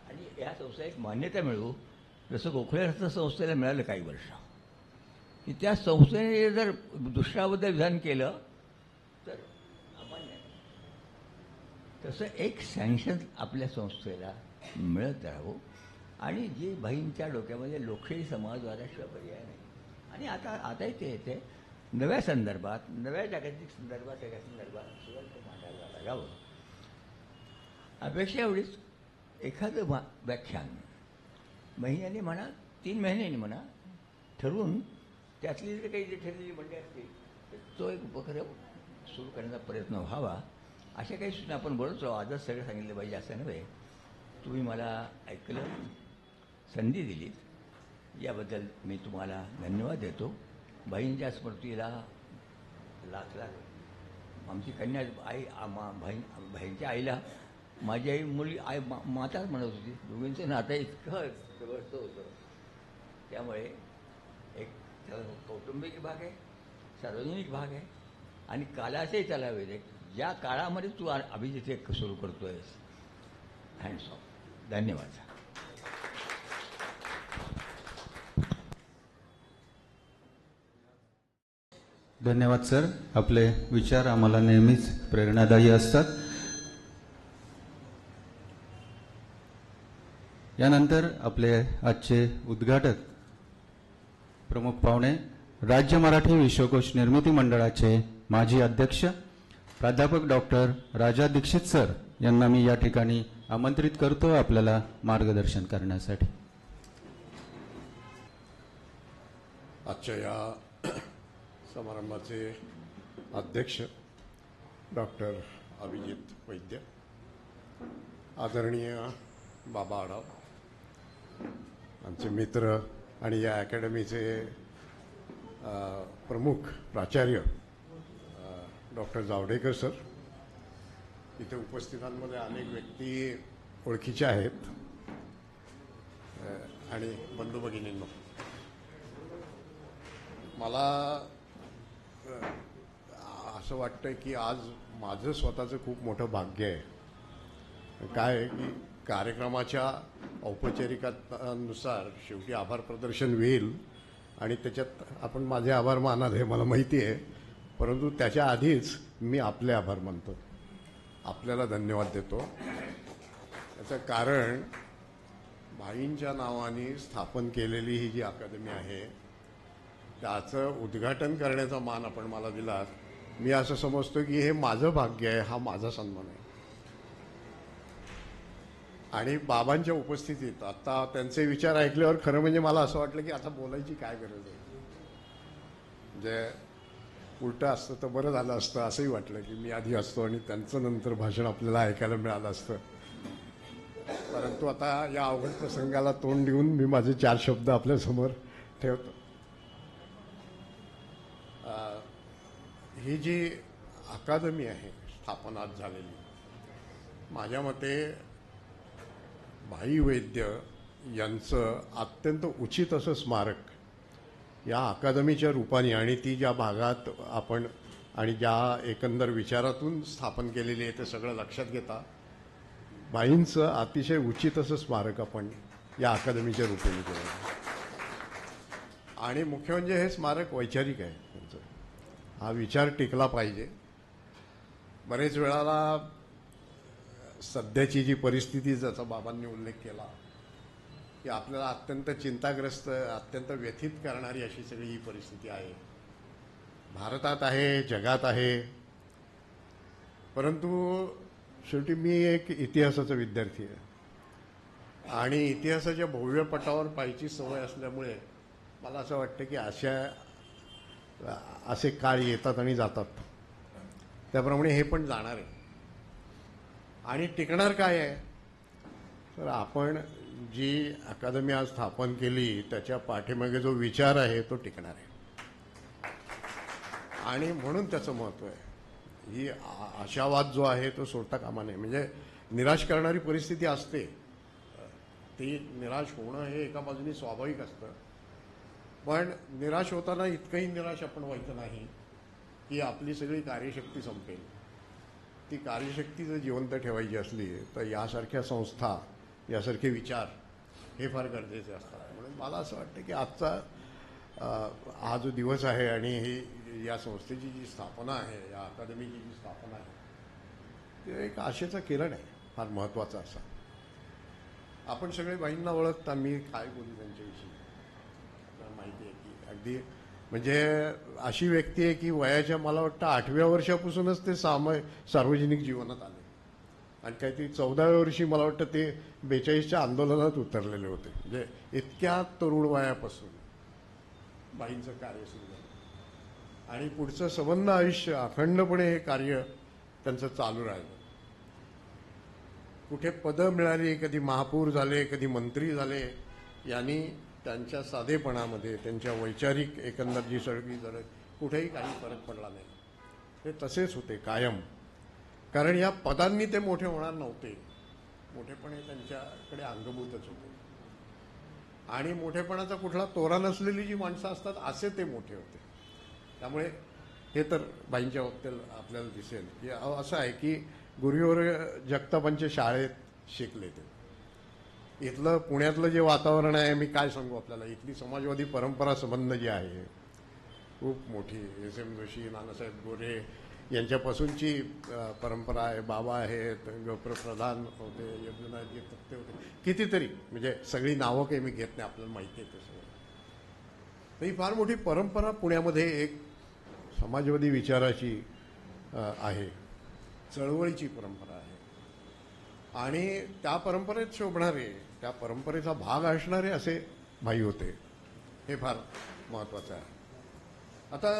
आणि या संस्थेला एक मान्यता मिळवू जसं गोखले रस्ता संस्थेला मिळालं काही वर्ष की त्या संस्थेने जर दुसऱ्याबद्दल विधान केलं तर अमान्य तसं एक सँक्शन आपल्या संस्थेला मिळत राहावं. आणि जी बहीणच्या डोक्यामध्ये लोकशाही समाजवादाशिवाय पर्याय नाही. आणि आताही ते येते नव्या संदर्भात नव्या जागतिक संदर्भात सगळ्या संदर्भात सुद्धा मांडायला लागावं. अपेक्षा एवढीच एखादं व्याख्यान महिन्याने म्हणा 3 महिन्यांनी म्हणा ठरवून त्यातली जर काही जे ठरलेली मंडळी असतील तर तो एक उपक्रम सुरू करण्याचा प्रयत्न व्हावा. अशा काही सूचना आपण बोलतो आजच सगळं सांगितलं पाहिजे असं नव्हे. तुम्ही मला ऐकलं संधी दिलीत याबद्दल मी तुम्हाला धन्यवाद देतो. बाईंच्या स्मृतीला लाख लाख आमची कन्या आई बहीणच्या आईला माझी आई मुली आई माताच म्हणत होती. दोघींचं नातं इतकं जवळचं होतं. त्यामुळे एक कौटुंबिक भाग आहे, सार्वजनिक भाग आहे आणि कालाचंही त्याला वेळ आहे. ज्या काळामध्ये तू अभिजित एक सुरू करतोयस, हँड्स ऑफ. धन्यवाद. धन्यवाद सर. आपले विचार आम्हाला नेहमीच प्रेरणादायी असतात. यानंतर आपले आजचे उद्घाटक प्रमुख पाहुणे राज्य मराठी विश्वकोश निर्मिती मंडळाचे माजी अध्यक्ष प्राध्यापक डॉक्टर राजा दीक्षित सर यांना मी या ठिकाणी आमंत्रित करतो आपल्याला मार्गदर्शन करण्यासाठी. आजच्या या समारंभाचे अध्यक्ष डॉक्टर अभिजित वैद्य, आदरणीय बाबा आढाव, आमचे मित्र आणि या अकॅडमीचे प्रमुख प्राचार्य डॉक्टर जावडेकर सर, इथे उपस्थितांमध्ये अनेक व्यक्ती ओळखीच्या आहेत आणि बंधू भगिनींनो, मला असं वाटतं की आज माझं स्वतःचं खूप मोठं भाग्य आहे. काय आहे की कार्यक्रमाच्या औपचारिकतानुसार शेवटी आभार प्रदर्शन होईल आणि त्याच्यात आपण माझे आभार मानाल हे मला माहिती आहे, परंतु त्याच्या आधीच मी आपले आभार मानतो, आपल्याला धन्यवाद देतो. याचं कारण भाईंच्या नावाने स्थापन केलेली ही जी अकादमी आहे त्याचं उद्घाटन करण्याचा मान आपण मला दिलात. मी असं समजतो की हे माझं भाग्य आहे, हा माझा सन्मान आहे. आणि बाबांच्या उपस्थितीत आता त्यांचे विचार ऐकल्यावर खरं म्हणजे मला असं वाटलं की आता बोलायची काय गरज आहे. म्हणजे उलटं असतं तर बरं झालं असतं असंही वाटलं की मी आधी असतो आणि त्यांचं नंतर भाषण आपल्याला ऐकायला मिळालं असतं. परंतु आता या अवघड प्रसंगाला तोंड देऊन मी माझे 4 शब्द आपल्यासमोर ठेवतो. ही जी अकादमी आहे स्थापना झालेली, माझ्या मते भाई वैद्य यांचं अत्यंत उचित असं स्मारक या अकादमीच्या रूपाने आणि ती ज्या भागात आपण आणि ज्या एकंदर विचारातून स्थापन केलेली आहे ते सगळं लक्षात घेता भाईंचं अतिशय उचित असं स्मारक आपण या अकादमीच्या रूपाने केलं. आणि मुख्य म्हणजे हे स्मारक वैचारिक आहे. त्यांचं हा विचार टिकला पाहिजे. बरेच वेळाला सध्याची जी परिस्थिती ज्याचा बाबांनी उल्लेख केला की आपल्याला अत्यंत चिंताग्रस्त, अत्यंत व्यथित करणारी अशी सगळी ही परिस्थिती आहे, भारतात आहे, जगात आहे. परंतु शेवटी मी एक इतिहासाचा विद्यार्थी आहे आणि इतिहासाच्या भव्य पटावर पाहायची सवय असल्यामुळे मला असं वाटतं की असे काळ येतात आणि जातात, त्याप्रमाणे हे पण जाणार आहे. आणि टिकणार काय आहे तर आपण जी अकादमी आज स्थापन केली त्याच्या पाठीमागे जो विचार आहे तो टिकणार आहे आणि म्हणून त्याचं महत्त्व आहे. ही आशावाद जो आहे तो सोडता कामा नये. म्हणजे निराश करणारी परिस्थिती असते, ती निराश होणं हे एका बाजूने स्वाभाविक असतं, पण निराश होताना इतकंही निराश आपण व्हायचं नाही की आपली सगळी कार्यशक्ती संपेल. ती कार्यशक्ती जर जिवंत ठेवायची असली तर यासारख्या संस्था, यासारखे विचार हे फार गरजेचे असतात. म्हणून मला असं वाटतं की आजचा हा जो दिवस आहे आणि ही या संस्थेची जी स्थापना आहे, या अकादमीची जी स्थापना आहे, ते एक आशेचा किरण आहे, फार महत्त्वाचा असा. आपण सगळे बाईंना ओळखता, मी काय बोलू त्यांच्याविषयी माहिती आहे की अगदी म्हणजे अशी व्यक्ती आहे की वयाच्या मला वाटतं 8व्या वर्षापासूनच ते सार्वजनिक जीवनात आले आणि काहीतरी 14व्या वर्षी मला वाटतं ते 42च्या आंदोलनात उतरलेले होते. म्हणजे इतक्या तरुण वयापासून बाईंचं कार्य सुरू झालं आणि पुढचं संबंध आयुष्य अखंडपणे हे कार्य त्यांचं चालू राहिलं. कुठे पदं मिळाली, कधी महापौर झाले, कधी मंत्री झाले, यांनी त्यांच्या साधेपणामध्ये, त्यांच्या वैचारिक एकंदर जी सगळी कुठेही काही फरक पडला नाही. ते तसेच होते कायम. कारण या पदांनी ते मोठे होणार नव्हते. मोठेपणे त्यांच्याकडे अंगभूतच होते. आणि मोठेपणाचा कुठला तोरा नसलेली जी माणसं असतात असे ते मोठे होते. त्यामुळे हे तर बाईंच्या बाबतीत आपल्याला दिसेल की असं आहे की गुरुवर जगतापांच्या शाळेत शिकले ते. इथलं पुण्यातलं जे वातावरण आहे मी काय सांगू आपल्याला. इथली समाजवादी परंपरा संबंध जी आहे खूप मोठी. एस एम जोशी, नानासाहेब गोरे यांच्यापासूनची परंपरा आहे. बाबा आहेत, गौप्रप्रधान होते, यज्ञनाथजी तत्ते होते, कितीतरी, म्हणजे सगळी नावं काही मी घेत नाही, आपल्याला माहिती आहे तसं. तर ही फार मोठी परंपरा पुण्यामध्ये एक समाजवादी विचाराची आहे, चळवळीची परंपरा आहे. आणि त्या परंपरेत शोभणारे, त्या परंपरेचा भाग असणारे असे भाई होते. हे फार महत्त्वाचं आहे. आता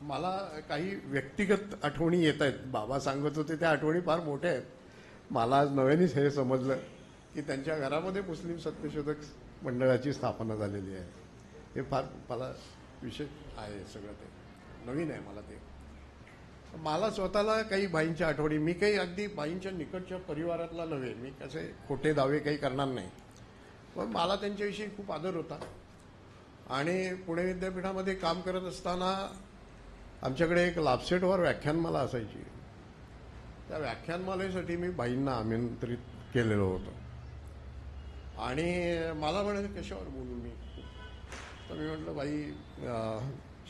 मला काही व्यक्तिगत आठवणी येत आहेत. बाबा सांगत होते त्या आठवणी फार मोठ्या आहेत. मला आज नव्यानेच हे समजलं की त्यांच्या घरामध्ये मुस्लिम सत्यशोधक मंडळाची स्थापना झालेली आहे. हे फार मला विशेष आहे. सगळं ते नवीन आहे मला. ते मला स्वतःला काही बाईंच्या आठवणी, मी काही अगदी बाईंच्या निकटच्या परिवारातला नव्हे, मी कसे खोटे दावे काही करणार नाही, पण मला त्यांच्याविषयी खूप आदर होता. आणि पुणे विद्यापीठामध्ये काम करत असताना आमच्याकडे एक लाभसेटवर व्याख्यानमाला असायची. त्या व्याख्यानमालेसाठी मी बाईंना आमंत्रित केलेलं होतं. आणि मला म्हणाले कशावर बोलू मी. तर मी म्हटलं बाई,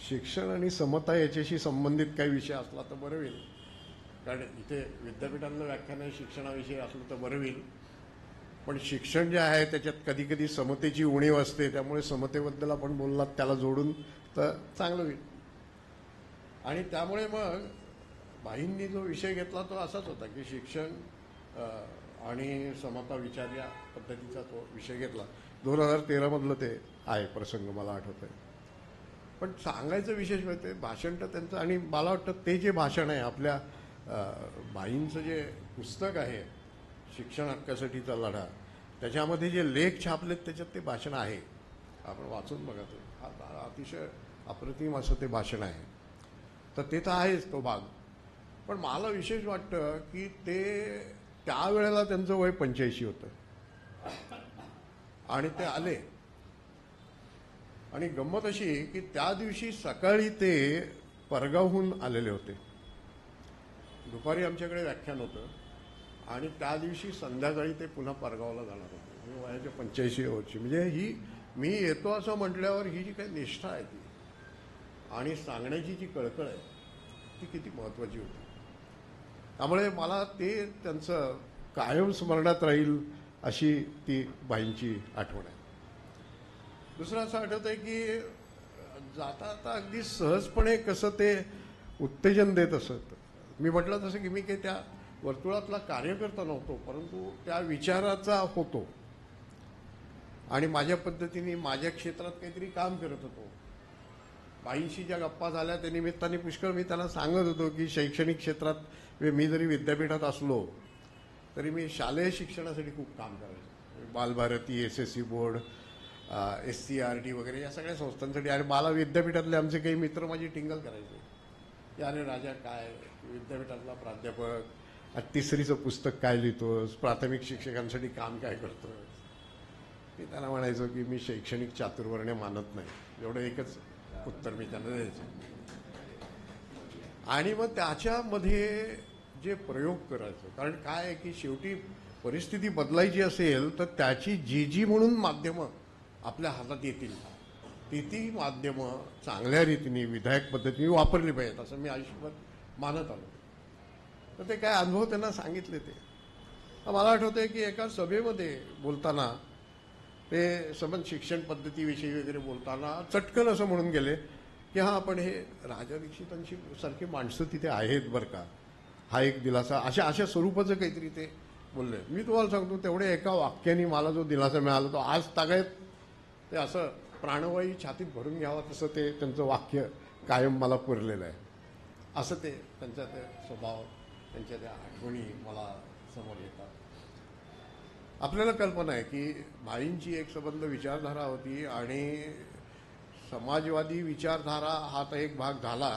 शिक्षण आणि समता याच्याशी संबंधित काही विषय असला तर बरं होईल. कारण इथे विद्यापीठातलं व्याख्यान आहे, शिक्षणाविषयी असलं तर बरं होईल. पण शिक्षण जे आहे त्याच्यात कधी कधी समतेची उणीव असते, त्यामुळे समतेबद्दल आपण बोललात त्याला जोडून तर चांगलं होईल. आणि त्यामुळे मग बाईंनी जो विषय घेतला तो असाच होता की शिक्षण आणि समता विचार या पद्धतीचा तो विषय घेतला. 2013 मधलं ते आहे प्रसंग मला आठवत आहे. पण सांगायचं विशेष म्हणजे भाषण तर त्यांचं, आणि मला वाटतं ते जे भाषण आहे आपल्या बाईंचं जे पुस्तक आहे शिक्षण हक्कासाठीचा लढा, त्याच्यामध्ये जे लेख छापलेत त्याच्यात ते भाषण आहे. आपण वाचून बघा, ते अतिशय अप्रतिम असं ते भाषण आहे. तर ते तर आहेच तो भाग. पण मला विशेष वाटतं की ते त्यावेळेला त्यांचं वय 85 होतं आणि ते आले. आणि गंमत अशी की त्या दिवशी सकाळी ते परगावहून आलेले होते. दुपारी आमच्याकडे व्याख्यान होतं आणि त्या दिवशी संध्याकाळी ते पुन्हा परगावला जाणार होते. म्हणजे वयाच्या 85 वर्षी. म्हणजे ही मी येतो असं म्हटल्यावर ही जी काही निष्ठा आहे ती आणि सांगण्याची जी कळकळ आहे ती किती महत्त्वाची होती. त्यामुळे मला ते त्यांचं कायम स्मरणात राहील अशी ती बाईंची आठवण आहे. दुसरं असं आठवत आहे की जाता आता अगदी सहजपणे कसं ते उत्तेजन देत असत. मी म्हटलं तसं की मी काही त्या वर्तुळातला कार्यकर्ता नव्हतो, परंतु त्या विचाराचा होतो आणि माझ्या पद्धतीने माझ्या क्षेत्रात काहीतरी काम करत होतो. बाईंशी ज्या गप्पा झाल्या त्या निमित्ताने पुष्कळ मी त्यांना सांगत होतो की शैक्षणिक क्षेत्रात मी जरी विद्यापीठात असलो तरी मी शालेय शिक्षणासाठी खूप काम करायचो. बालभारती, SSC बोर्ड, SCRT वगैरे या सगळ्या संस्थांसाठी. आणि मला विद्यापीठातले आमचे काही मित्र माझी टिंगल करायचे की अरे राजा काय विद्यापीठातला प्राध्यापक, तिसरीचं पुस्तक काय लिहितोस, प्राथमिक शिक्षकांसाठी काम काय करतोस. मी त्यांना म्हणायचो की मी शैक्षणिक चातुर्वर्ण्य मानत नाही. एवढं एकच उत्तर मी त्यांना द्यायचं. आणि मग त्याच्यामध्ये जे प्रयोग करायचं, कारण काय आहे की शेवटी परिस्थिती बदलायची असेल तर त्याची जी म्हणून माध्यमं आपल्या हातात येतील ती माध्यमं चांगल्या रीतीने विधायक पद्धतीने वापरली पाहिजेत असं मी आयुष्यभर मानत आलो. तर ते काय अनुभव त्यांना सांगितले. ते मला आठवतंय की एका सभेमध्ये बोलताना ते संबंध शिक्षण पद्धतीविषयी वगैरे बोलताना चटकन असं म्हणून गेले की हां पण हे राजा दीक्षितांची सारखी माणसं तिथे आहेत बरं का, हा एक दिलासा, अशा स्वरूपाचं काहीतरी ते बोलले. मी तुम्हाला सांगतो तेवढे एका वाक्याने मला जो दिलासा मिळाला तो आज तागायत ते असं प्राणवायू छातीत भरून घ्यावा तसं ते त्यांचं वाक्य कायम मला पुरलेलं आहे. असं ते त्यांचा ते स्वभाव, त्यांच्या त्या आठवणी मला समोर येतात. आपल्याला कल्पना आहे की भाईंची एक संबंध विचारधारा होती आणि समाजवादी विचारधारा हा तर एक भाग झाला,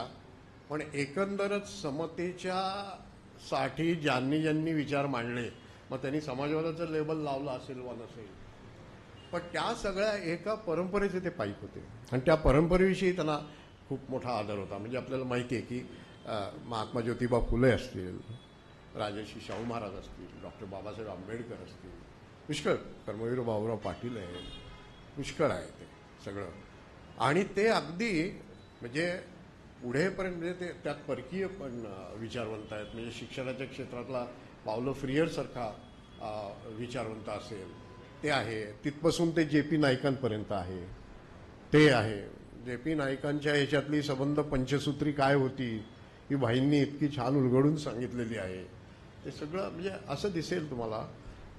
पण एकंदरच समतेच्या साठी ज्यांनी ज्यांनी विचार मांडले, मग त्यांनी समाजवादाचं लेबल लावलं असेल वा नसेल, पण त्या सगळ्या एका परंपरेचे ते पाईक होते आणि त्या परंपरेविषयी त्यांना खूप मोठा आदर होता. म्हणजे आपल्याला माहिती आहे की महात्मा ज्योतिबा फुले असतील, राजर्षी शाहू महाराज असतील, डॉक्टर बाबासाहेब आंबेडकर असतील, पुष्कळ, कर्मवीर भाऊराव पाटील आहे, पुष्कळ आहे ते सगळं. आणि ते अगदी म्हणजे पुढेपर्यंत म्हणजे ते त्यात परकीय पण विचारवंत आहेत. म्हणजे शिक्षणाच्या क्षेत्रातला पावलो फ्रियर सारखा विचारवंत असेल ते आहे, तिथपासून ते जे पी नाईकांपर्यंत आहे ते आहे. जे पी नाईकांच्या ह्याच्यातली संबंध पंचसूत्री काय होती ही भाईंनी इतकी छान उलगडून सांगितलेली आहे. ते सगळं म्हणजे असं दिसेल तुम्हाला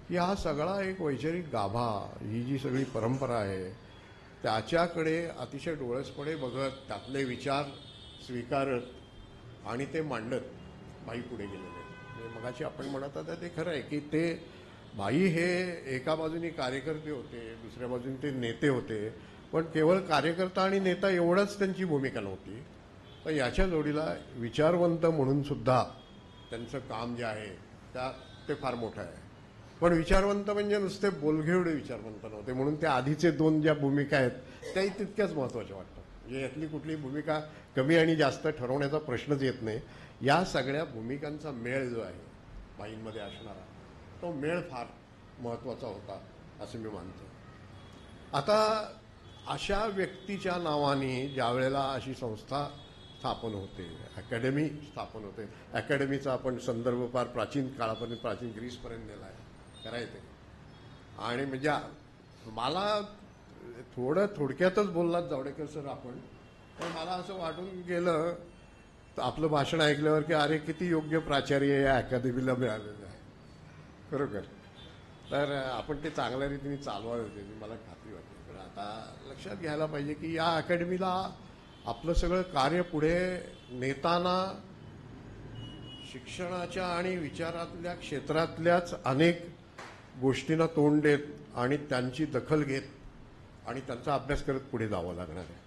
की हा सगळा एक वैचारिक गाभा, ही जी सगळी परंपरा आहे त्याच्याकडे अतिशय डोळसपणे बघत त्यातले विचार स्वीकारत आणि ते मांडत भाई पुढे गेलेले. म्हणजे मगाशी आपण म्हणत होता ते खरं आहे की ते भाई हे एका बाजूनी कार्यकर्ते होते, दुसऱ्या बाजूने ते नेते होते, पण केवळ कार्यकर्ता आणि नेता एवढंच त्यांची भूमिका नव्हती. पण याच्या जोडीला विचारवंत म्हणून सुद्धा त्यांचं काम जे आहे ते फार मोठं आहे. पण विचारवंत म्हणजे नुसते बोलघेवडे विचारवंत नव्हते, म्हणून त्या आधीचे दोन ज्या भूमिका आहेत त्याही तितक्याच महत्त्वाच्या वाटतात. म्हणजे यातली कुठली भूमिका कमी आणि जास्त ठरवण्याचा प्रश्नच येत नाही. या सगळ्या भूमिकांचा मेळ जो आहे भाईंमध्ये असणारा, तो मेळ फार महत्त्वाचा होता असं मी मानतो. आता अशा व्यक्तीच्या नावाने ज्या वेळेला अशी संस्था स्थापन होते, अकॅडमी स्थापन होते, अकॅडमीचा आपण संदर्भ फार प्राचीन काळापर्यंत, प्राचीन ग्रीसपर्यंत दिला आहे करायचे. आणि म्हणजे मला थोडक्यातच बोललात जावडेकर सर आपण, पण मला असं वाटून गेलं आपलं भाषण ऐकल्यावर की अरे किती योग्य प्राचार्य या अकादमीला मिळालेलं आहे खरोखर. तर आपण ते चांगल्या रीतीने चालवावे होते मला खात्री वाटते. पण आता लक्षात घ्यायला पाहिजे की या अकॅडमीला आपलं सगळं कार्य पुढे नेताना शिक्षणाच्या आणि विचारातल्या क्षेत्रातल्याच अनेक गोष्टींना तोंड देत आणि त्यांची दखल घेत आणि त्यांचा अभ्यास करत पुढे जावं लागणार आहे.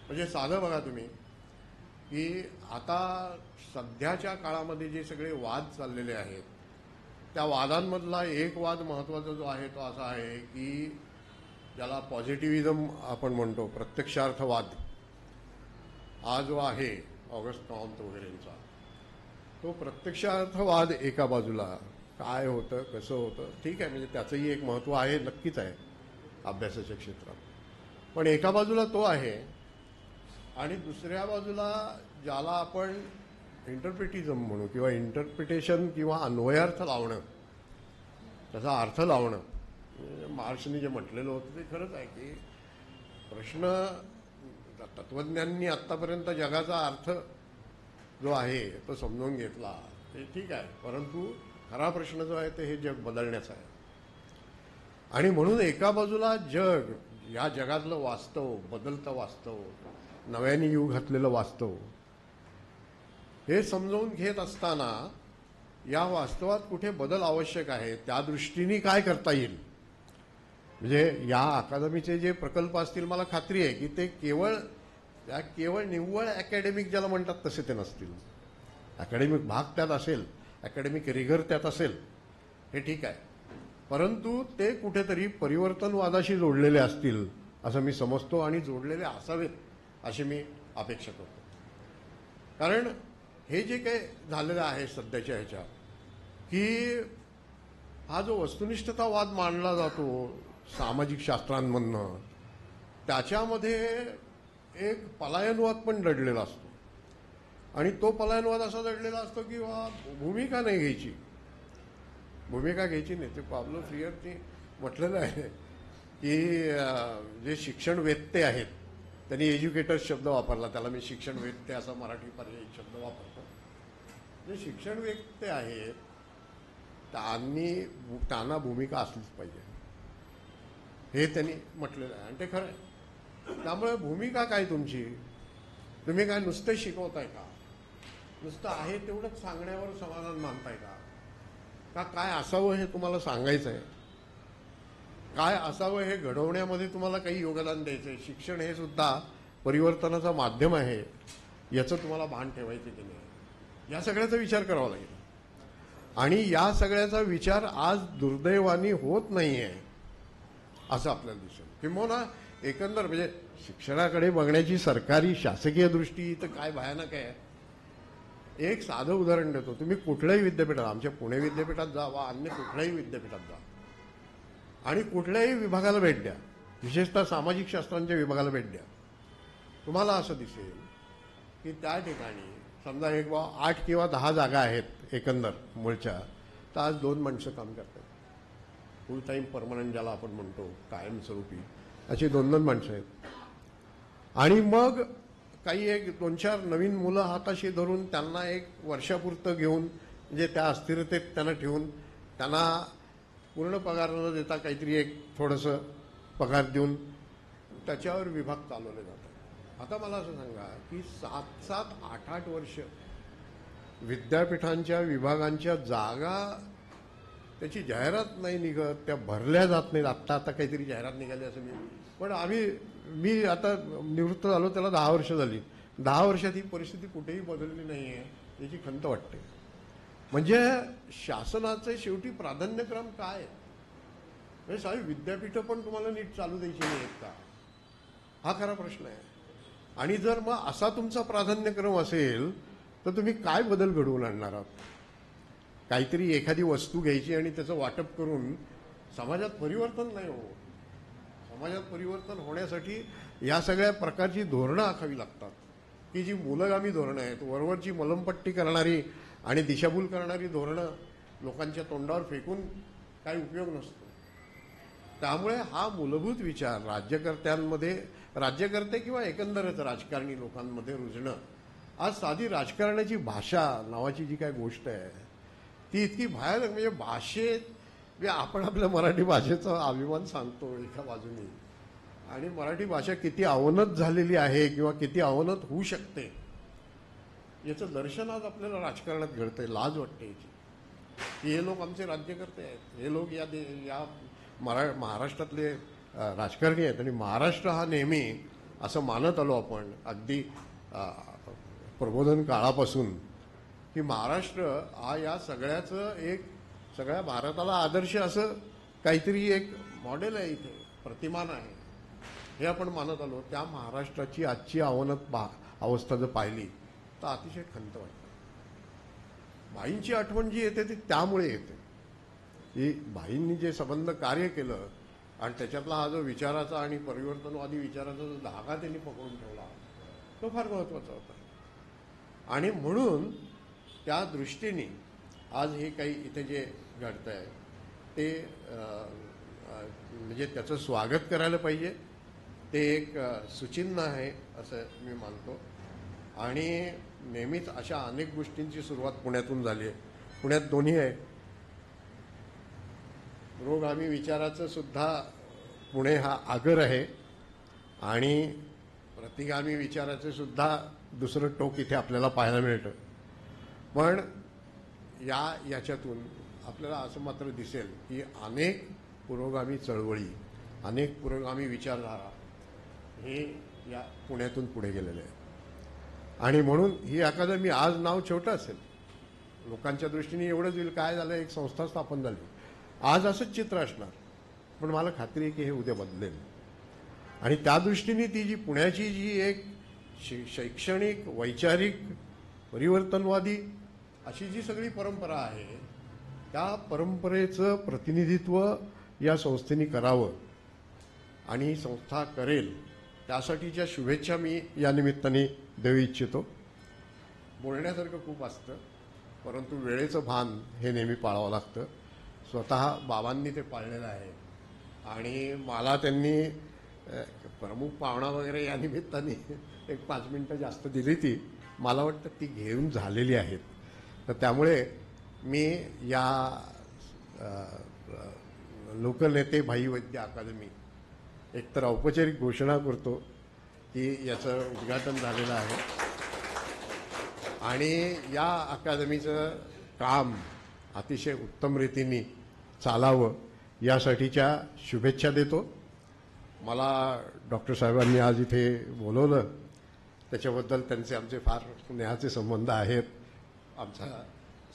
म्हणजे साधं बघा तुम्ही की आता सध्याच्या काळामध्ये जे सगळे वाद चाललेले आहेत त्या वादांमधला एक वाद महत्त्वाचा जो आहे तो असा आहे की ज्याला पॉझिटिव्हिझम आपण म्हणतो, प्रत्यक्षार्थवाद, हा जो आहे ऑगस्ट कॉम्त वगैरेंचा, तो प्रत्यक्षार्थवाद एका बाजूला काय होतं कसं होतं ठीक आहे, म्हणजे त्याचंही एक महत्त्व आहे, नक्कीच आहे अभ्यासाच्या क्षेत्रात. पण एका बाजूला तो आहे आणि दुसऱ्या बाजूला ज्याला आपण इंटरप्रिटिझम म्हणू किंवा इंटरप्रिटेशन किंवा अन्वयार्थ लावणं, त्याचा अर्थ लावणं, मार्क्सने जे म्हटलेलं होतं ते खरंच आहे की प्रश्न तत्वज्ञांनी आत्तापर्यंत जगाचा अर्थ जो आहे तो समजून घेतला ते ठीक आहे, परंतु खरा प्रश्न जो आहे ते हे जग बदलण्याचा आहे. आणि म्हणून एका बाजूला जग, या जगातलं वास्तव, बदलतं वास्तव, नव्याने येऊ घातलेलं वास्तव, हे समजावून घेत असताना या वास्तवात कुठे बदल आवश्यक आहे त्या दृष्टीने काय करता येईल. म्हणजे या अकादमीचे जे प्रकल्प असतील मला खात्री आहे की ते केवळ निव्वळ अकॅडमिक ज्याला म्हणतात तसे ते नसतील. अकॅडमिक भाग त्यात असेल, अकॅडमिक रिगर त्यात असेल, हे ठीक आहे, परंतु ते कुठेतरी परिवर्तनवादाशी जोडलेले असतील असं मी समजतो आणि जोडलेले असावेत अशी मी अपेक्षा करतो. कारण हे जे काही झालेलं आहे सध्याच्या ह्याच्यात की हा जो वस्तुनिष्ठतावाद मानला जातो सामाजिक शास्त्रांमधनं, त्याच्यामध्ये एक पलायनवाद पण दडलेला असतो. आणि तो पलायनवाद असा दडलेला असतो की भूमिका नाही घ्यायची, भूमिका घ्यायची नाही. ते पाब्लो फ्रियरनी म्हटलेलं आहे की जे शिक्षणवेत्ते आहेत त्यांनी एज्युकेटर्स शब्द वापरला, त्याला मी शिक्षणवेत्ते असा मराठी पर्यायी शब्द वापरतो. जे शिक्षणवेत्ते आहेत त्यांना भूमिका असलीच पाहिजे हे त्यांनी म्हटलेलं आहे आणि ते खरं आहे. त्यामुळे भूमिका काय तुमची, तुम्ही काय नुसते शिकवताय का, नुसतं आहे तेवढंच सांगण्यावर समाधान मानताय का काय असावं हे तुम्हाला सांगायचं आहे, काय असावं हे घडवण्यामध्ये तुम्हाला काही योगदान द्यायचं आहे. शिक्षण हे सुद्धा परिवर्तनाचं माध्यम आहे याचं तुम्हाला भान ठेवायचं की नाही, या सगळ्याचा विचार करावा लागेल. आणि या सगळ्याचा विचार आज दुर्दैवाने होत नाहीये असं आपल्याला दिसेल. किंबहुना एकंदर म्हणजे शिक्षणाकडे बघण्याची सरकारी शासकीय दृष्टी तर काय भयानक आहे. एक साधं उदाहरण देतो. तुम्ही कुठल्याही विद्यापीठात, आमच्या पुणे विद्यापीठात जा वा अन्य कुठल्याही विद्यापीठात जा आणि कुठल्याही विभागाला भेट द्या, विशेषतः सामाजिक शास्त्रांच्या विभागाला भेट द्या, तुम्हाला असं दिसेल की त्या ठिकाणी समजा 8 किंवा 10 जागा आहेत एकंदर मूळच्या, तर आज 2 माणसं काम करतात. फुल टाईम परमनंट ज्याला आपण म्हणतो, कायमस्वरूपी अशी 2-2 माणसं आहेत. आणि मग काही 1-2-4 नवीन मुलं हाताशी धरून त्यांना एक वर्षापुरतं घेऊन, म्हणजे त्या अस्थिरतेत त्यांना ठेवून त्यांना पूर्ण पगार न देता काहीतरी एक थोडंसं पगार देऊन त्याच्यावर विभाग चालवले जातात. आता मला असं सांगा की 7-7, 8-8 वर्ष विद्यापीठांच्या विभागांच्या जागा त्याची जाहिरात नाही निघत, त्या भरल्या जात नाहीत. आता काहीतरी जाहिरात निघाली असं पण मी आता निवृत्त झालो त्याला 10 वर्ष झाली. 10 वर्षात ही परिस्थिती कुठेही बदलली नाही आहे याची खंत वाटते. म्हणजे शासनाचे शेवटी प्राधान्यक्रम काय? म्हणजे सारी विद्यापीठं पण तुम्हाला नीट चालू द्यायची नाही आहेत का, हा खरा प्रश्न आहे. आणि जर मग असा तुमचा प्राधान्यक्रम असेल तर तुम्ही काय बदल घडवून आणणार आहात? काहीतरी एखादी वस्तू घ्यायची आणि त्याचं वाटप करून समाजात परिवर्तन नाही हो. समाजात परिवर्तन होण्यासाठी या सगळ्या प्रकारची धोरणं आखावी लागतात की जी मूलगामी धोरणं आहेत. वरवरची मलमपट्टी करणारी आणि दिशाभूल करणारी धोरणं लोकांच्या तोंडावर फेकून काही उपयोग नसतो. त्यामुळे हा मूलभूत विचार राज्यकर्ते किंवा एकंदरच राजकारणी लोकांमध्ये रुजणं. आज साधी राजकारणाची भाषा नावाची जी काय गोष्ट आहे ती इतकी भयानक, म्हणजे म्हणजे आपण आपल्या मराठी भाषेचा अभिमान सांगतो एका बाजूने, आणि मराठी भाषा किती अवनत झालेली आहे किंवा किती अवनत होऊ शकते याचं दर्शन आज आपल्याला राजकारणात घडतंय. लाज वाटते याची की हे लोक आमचे राज्यकर्ते आहेत, हे लोक या महाराष्ट्रातले राजकारणी आहेत. आणि महाराष्ट्र हा नेहमी असं मानत आलो आपण अगदी प्रबोधन काळापासून की महाराष्ट्र हा या सगळ्या भारताला आदर्श असं काहीतरी एक मॉडेल आहे, इथे प्रतिमान आहे, हे आपण मानत आलो. त्या महाराष्ट्राची आजची अवनत अवस्था जर पाहिली तर अतिशय खंत वाटते. भाईंची आठवण जी येते ती त्यामुळे येते की भाईंनी जे संबंध कार्य केलं आणि त्याच्यातला हा जो विचाराचा आणि परिवर्तनवादी विचाराचा जो धागा त्यांनी पकडून ठेवला तो फार महत्वाचा होता. आणि म्हणून त्या दृष्टीने आज हे काही इथे जे घडतं आहे ते म्हणजे त्याचं स्वागत करायला पाहिजे. ते एक सुचिन्ह आहे असं मी मानतो. आणि नेहमीच अशा अनेक गोष्टींची सुरुवात पुण्यातून झाली आहे. पुण्यात दोन्ही आहे, पुरोगामी विचाराचं सुद्धा पुणे हा आगर आहे आणि प्रतिगामी विचाराचे सुद्धा दुसरं टोक इथे आपल्याला पाहायला मिळतं. पण याच्यातून आपल्याला असं मात्र दिसेल की अनेक पुरोगामी चळवळी, अनेक पुरोगामी विचारधारा हे या पुण्यातून पुढे गेलेले आहे. आणि म्हणून ही अकादमी आज नाव छोटं असेल लोकांच्या दृष्टीने, एवढंच होईल काय झालं एक संस्था स्थापन झाली, आज असंच चित्र असणार. पण मला खात्री आहे की हे उद्या बदलेल. आणि त्या दृष्टीने ती जी पुण्याची जी एक शैक्षणिक वैचारिक परिवर्तनवादी अशी जी सगळी परंपरा आहे त्या परंपरेचं प्रतिनिधित्व या संस्थेने करावं आणि संस्था करेल त्यासाठीच्या शुभेच्छा मी या निमित्ताने देऊ इच्छितो. बोलण्यासारखं खूप असतं परंतु वेळेचं भान हे नेहमी पाळावं लागतं. स्वतः बाबांनी ते पाळलेलं आहे आणि मला त्यांनी प्रमुख पाहुणा वगैरे या निमित्ताने एक 5 मिनिटं जास्त दिली ती, मला वाटतं ती घेऊन झालेली आहेत. तर त्यामुळे मी या लोकनेते भाई वैद्य अकादमी एकतर औपचारिक घोषणा करतो की याचं उद्घाटन झालेलं आहे आणि या अकादमीचं काम अतिशय उत्तम रीतीने चालावं यासाठीच्या शुभेच्छा देतो. मला डॉक्टर साहेबांनी आज इथे बोलवलं त्याच्याबद्दल त्यांचे आमचे फार स्नेहाचे संबंध आहेत. आमचा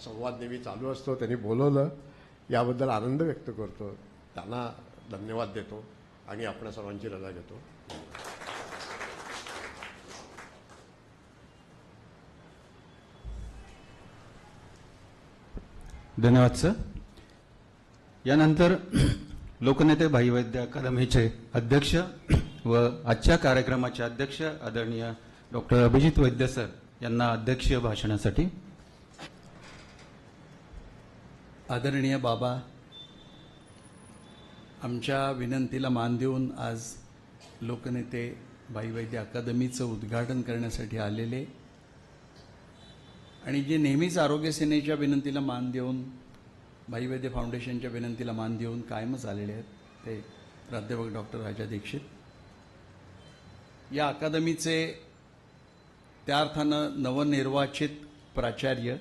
संवाद नेहमी चालू असतो. त्यांनी बोलवलं याबद्दल आनंद व्यक्त करतो. त्यांना धन्यवाद देतो आणि आपण सर्वांची रजा घेतो. धन्यवाद सर. यानंतर लोकनेते भाई वैद्य अकादमीचे अध्यक्ष व आजच्या कार्यक्रमाचे अध्यक्ष आदरणीय डॉक्टर अभिजित वैद्य सर यांना अध्यक्षीय भाषणासाठी. आदरणीय बाबा, आमच्या विनंतीला मान देऊन आज लोकनेते भाई वैद्य अकादमीचं उद्घाटन करण्यासाठी आलेले आणि जे नेहमीच आरोग्य सेनेच्या विनंतीला मान देऊन, भाई वैद्य फाउंडेशनच्या विनंतीला मान देऊन कायमच आलेले आहेत, ते प्राध्यापक डॉक्टर राजा दीक्षित. या अकादमीचे त्या अर्थानं नवनिर्वाचित प्राचार्य,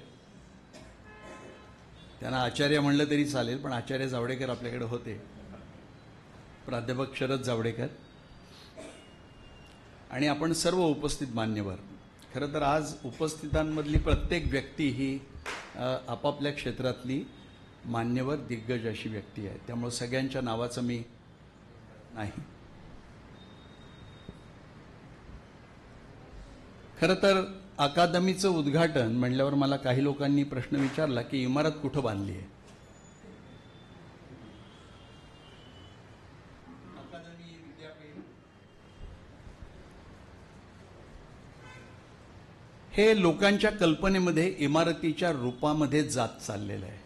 त्यांना आचार्य म्हणलं तरी चालेल, पण आचार्य जावडेकर आपल्याकडे होते, प्राध्यापक शरद जावडेकर आणि आपण सर्व उपस्थित मान्यवर. खरं तर आज उपस्थितांमधली प्रत्येक व्यक्ती ही आपापल्या क्षेत्रातली मान्यवर दिग्गज अशी व्यक्ती आहे, त्यामुळे सगळ्यांच्या नावाचं मी नाही. खरं तर अकादमीचं उद्घाटन म्हणल्यावर मला काही लोकांनी प्रश्न विचारला की इमारत कुठं बांधली आहे. अकादमी, विद्यापीठ हे लोकांच्या कल्पनेमध्ये इमारतीच्या रूपामध्ये जात चाललेलं आहे.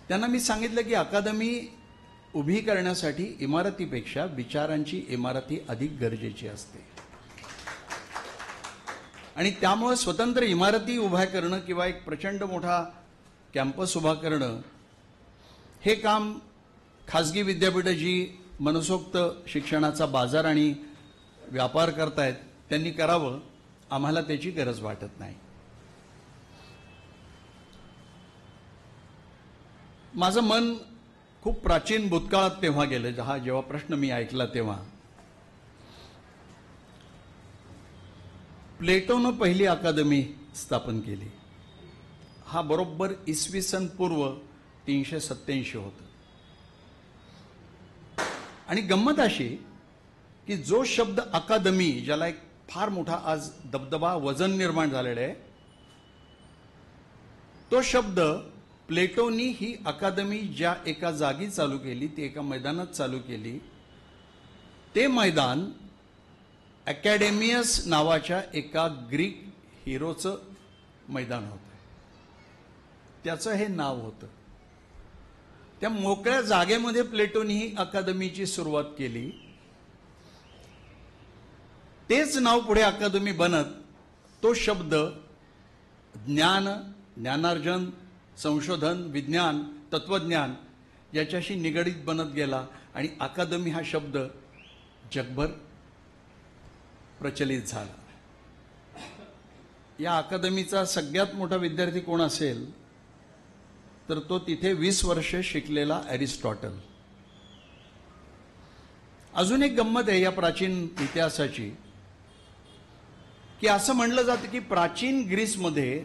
त्यांना मी सांगितलं की अकादमी उभी करण्यासाठी इमारतीपेक्षा विचारांची इमारती अधिक गरजेची असते आणि त्यामुळे स्वतंत्र इमारती उभ्या करणं किंवा एक प्रचंड मोठा कॅम्पस उभा करणं हे काम खाजगी विद्यापीठं जी मनसोक्त शिक्षणाचा बाजार आणि व्यापार करतायत त्यांनी करावं. आम्हाला त्याची गरज वाटत नाही. माझं मन खूप प्राचीन भूतकाळात तेव्हा गेलं, जेव्हा प्रश्न मी ऐकला तेव्हा. प्लेटोनं पहिली अकादमी स्थापन केली. हा बरोबर इसवी सन पूर्व 387 होतं. आणि गंमत अशी की जो शब्द अकादमी, ज्याला एक फार मोठा आज दबदबा, वजन निर्माण झालेलं आहे, तो शब्द प्लेटोनी ही अकादमी ज्या एका जागी चालू केली, ती एका मैदानात चालू केली, ते मैदान अकॅडेमियस नावाच्या एका ग्रीक हिरोचं मैदान होतं. त्याचं हे नाव होतं. त्या मोकळ्या जागेमध्ये प्लेटोनी ही अकादमीची सुरुवात केली. तेच नाव पुढे अकादमी बनत तो शब्द ज्ञान, ज्ञानार्जन, संशोधन, विज्ञान, तत्वज्ञान याच्याशी निगडीत बनत गेला आणि अकादमी हा शब्द जगभर प्रचलित झाला. या अकादमीचा सगळ्यात मोठा विद्यार्थी कोण असेल तर तो तिथे 20 वर्ष शिकलेला अरिस्टॉटल. अजून एक गंमत आहे या प्राचीन इतिहासाची की असं म्हणलं जातं की प्राचीन ग्रीसमध्ये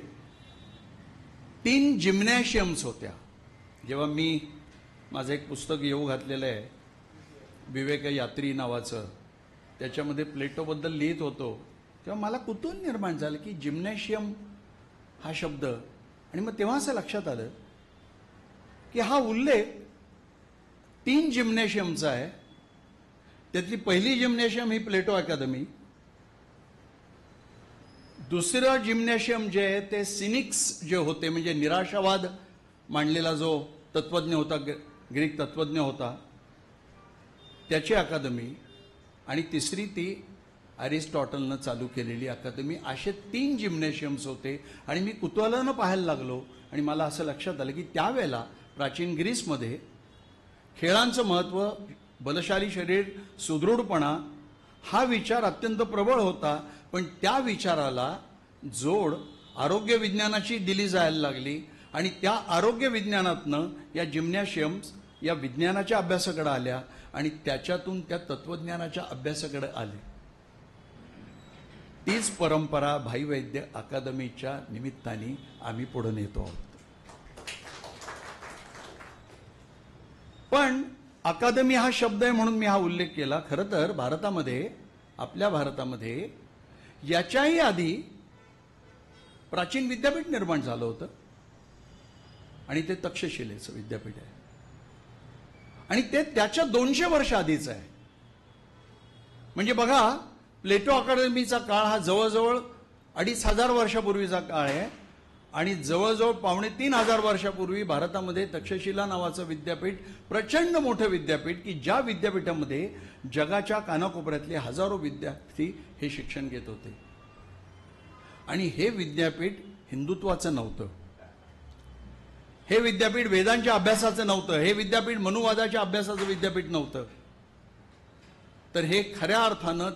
3 जिम्नॅशियम्स होत्या. जेव्हा मी माझं एक पुस्तक येऊ घातलेलं आहे विवेक यात्री नावाचं, त्याच्यामध्ये प्लेटोबद्दल लिहित होतो, तेव्हा मला कुतूहल निर्माण झालं की जिम्नॅशियम हा शब्द, आणि मग तेव्हा असं लक्षात आलं की हा उल्लेख 3 जिम्नॅशियमचा आहे. त्यातली पहिली जिम्नॅशियम ही प्लेटो अकादमी, दुसरं जिम्नॅशियम जे आहे ते सिनिक्स जे होते, म्हणजे निराशावाद मांडलेला जो तत्वज्ञ होता, ग्रीक तत्वज्ञ होता, त्याची अकादमी, आणि तिसरी ती अरिस्टॉटलनं चालू केलेली अकादमी. असे 3 जिम्नॅशियम्स होते. आणि मी कुतूहलानं पाहायला लागलो आणि मला असं लक्षात आलं की त्यावेळेला प्राचीन ग्रीसमध्ये खेळांचं महत्त्व, बलशाली शरीर, सुदृढपणा हा विचार अत्यंत प्रबळ होता. पण त्या विचाराला जोड आरोग्य विज्ञानाची दिली जायला लागली आणि त्या आरोग्य विज्ञानातनं या जिम्नॅशियम्स या विज्ञानाच्या अभ्यासाकडे आल्या आणि त्याच्यातून त्या तत्वज्ञानाच्या अभ्यासाकडे आले. तीच परंपरा भाई वैद्य अकादमीच्या निमित्ताने आम्ही पुढे नेतो आहोत. पण अकादमी हा शब्द आहे म्हणून मी हा उल्लेख केला. खरं तर भारतामध्ये, आपल्या भारतामध्ये याच्याही आधी प्राचीन विद्यापीठ निर्माण झालं होतं आणि ते तक्षशिलेचं विद्यापीठ आहे आणि ते त्याच्या 200 वर्ष आधीच आहे. म्हणजे बघा, प्लेटो अकादमीचा काळ हा जवळजवळ 2500 वर्षापूर्वीचा काळ आहे आणि जवळजवळ 2500 वर्षापूर्वी भारतामध्ये तक्षशिला नावाचं विद्यापीठ, प्रचंड मोठं विद्यापीठ, की ज्या विद्यापीठामध्ये जगाच्या कानाकोपऱ्यातले हजारो विद्यार्थी हे शिक्षण घेत होते. आणि हे विद्यापीठ हिंदुत्वाचं नव्हतं, हे विद्यापीठ वेदांच्या अभ्यासाचं नव्हतं, हे विद्यापीठ मनुवादाच्या अभ्यासाचं विद्यापीठ नव्हतं. तर हे खऱ्या अर्थानं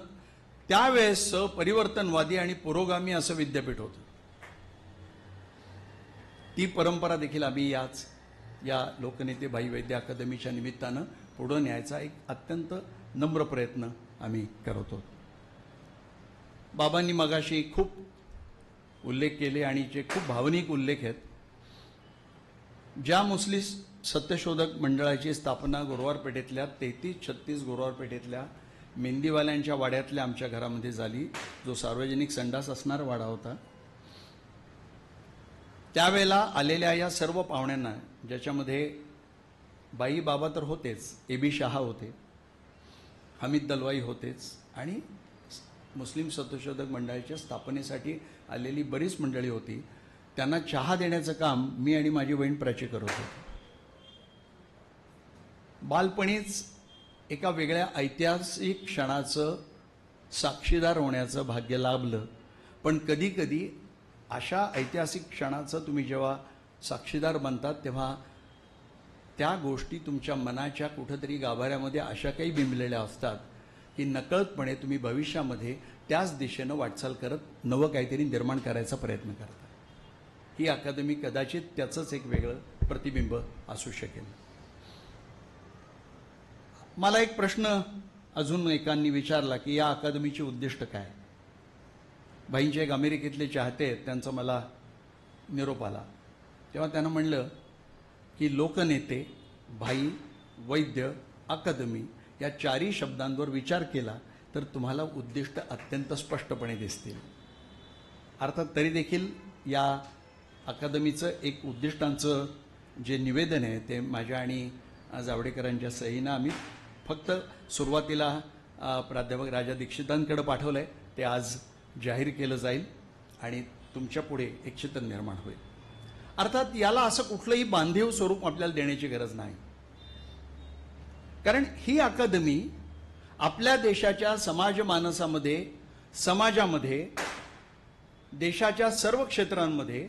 त्यावेळेस परिवर्तनवादी आणि पुरोगामी असं विद्यापीठ होतं. ती परंपरा देखील आम्ही या लोकनेते भाई वैद्य अकादमीच्या निमित्तानं पुढे न्यायचा एक अत्यंत नम्र प्रयत्न आम्ही करतो. बाबांनी मगाशी खूप उल्लेख केले आणि जे खूप भावनिक उल्लेख आहेत. ज्या मुस्लिम सत्यशोधक मंडळाची स्थापना गुरुवार पेठेतल्या 33-36 गुरुवार पेठेतल्या मेंदीवाल्यांच्या वाड्यातल्या आमच्या घरामध्ये झाली, जो सार्वजनिक संडास असणारा वाडा होता, त्यावेळेला आलेल्या या सर्व पाहुण्यांना, ज्याच्यामध्ये बाई बाबा तर होतेच, AB शहा होते, हमीद दलवाई होतेच आणि मुस्लिम सत्यशोधक मंडळाच्या स्थापनेसाठी आलेली बरीच मंडळी होती, त्यांना चहा देण्याचं काम मी आणि माझी बहीण प्राची करत होतो. बालपणीच एका वेगळ्या ऐतिहासिक क्षणाचं साक्षीदार होण्याचं भाग्य लाभलं. पण कधी कधी अशा ऐतिहासिक क्षणाचं तुम्ही जेव्हा साक्षीदार बनतात तेव्हा त्या गोष्टी तुमच्या मनाच्या कुठेतरी गाभाऱ्यामध्ये अशा काही बिंबलेल्या असतात की नकळतपणे तुम्ही भविष्यामध्ये त्याच दिशेनं वाटचाल करत नवं काहीतरी निर्माण करायचा प्रयत्न करता. ही अकादमी कदाचित त्याचंच एक वेगळं प्रतिबिंब असू शकेल. मला एक प्रश्न अजून एकांनी विचारला की या अकादमीचे उद्दिष्ट काय. भाईंचे एक अमेरिकेतले चाहते आहेत, त्यांचा मला निरोप आला तेव्हा त्यानं म्हणलं की लोकनेते, भाई, वैद्य, अकादमी या 4ही शब्दांवर विचार केला तर तुम्हाला उद्दिष्ट अत्यंत स्पष्टपणे दिसतील. अर्थात तरी देखील या अकादमीचं एक उद्दिष्टांचं जे निवेदन आहे ते माझ्या आणि जावडेकरांच्या सहीनं आम्ही फक्त सुरुवातीला प्राध्यापक राजा दीक्षितांकडे पाठवलं आहे. ते आज जाहीर केलं जाईल आणि तुमच्या पुढे एक चित्र निर्माण होईल. अर्थात याला असं कुठलंही बांधीव स्वरूप आपल्याला देण्याची गरज नाही, कारण ही अकादमी आपल्या देशाच्या समाजमानसामध्ये, समाजामध्ये, देशाच्या सर्व क्षेत्रांमध्ये,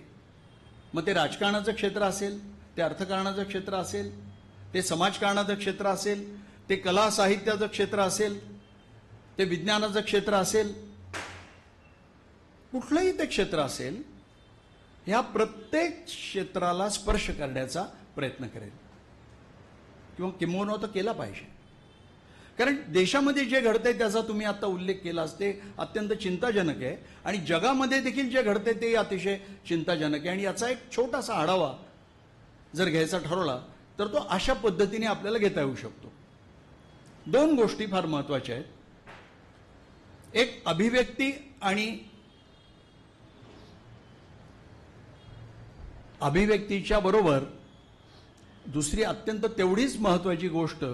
मग ते राजकारणाचं क्षेत्र असेल, ते अर्थकारणाचं क्षेत्र असेल, ते समाजकारणाचं क्षेत्र असेल, ते कला साहित्याचं क्षेत्र असेल, ते विज्ञानाचं क्षेत्र असेल, कुठलंही ते क्षेत्र असेल, ह्या प्रत्येक क्षेत्राला स्पर्श करण्याचा प्रयत्न करेल किंवा किंबहुना तर केला पाहिजे. कारण देशामध्ये जे घडतंय त्याचा तुम्ही आता उल्लेख केलास ते अत्यंत चिंताजनक आहे आणि जगामध्ये देखील जे घडतंय ते अतिशय चिंताजनक आहे. आणि याचा एक छोटासा आढावा जर घ्यायचा ठरवला तर तो अशा पद्धतीने आपल्याला घेता येऊ शकतो. 2 गोष्टी फार महत्वाच्या आहेत. एक अभिव्यक्ती आणि अभिव्यक्तीच्या बरोबर दुसरी अत्यंत तेवढीच महत्वाची गोष्ट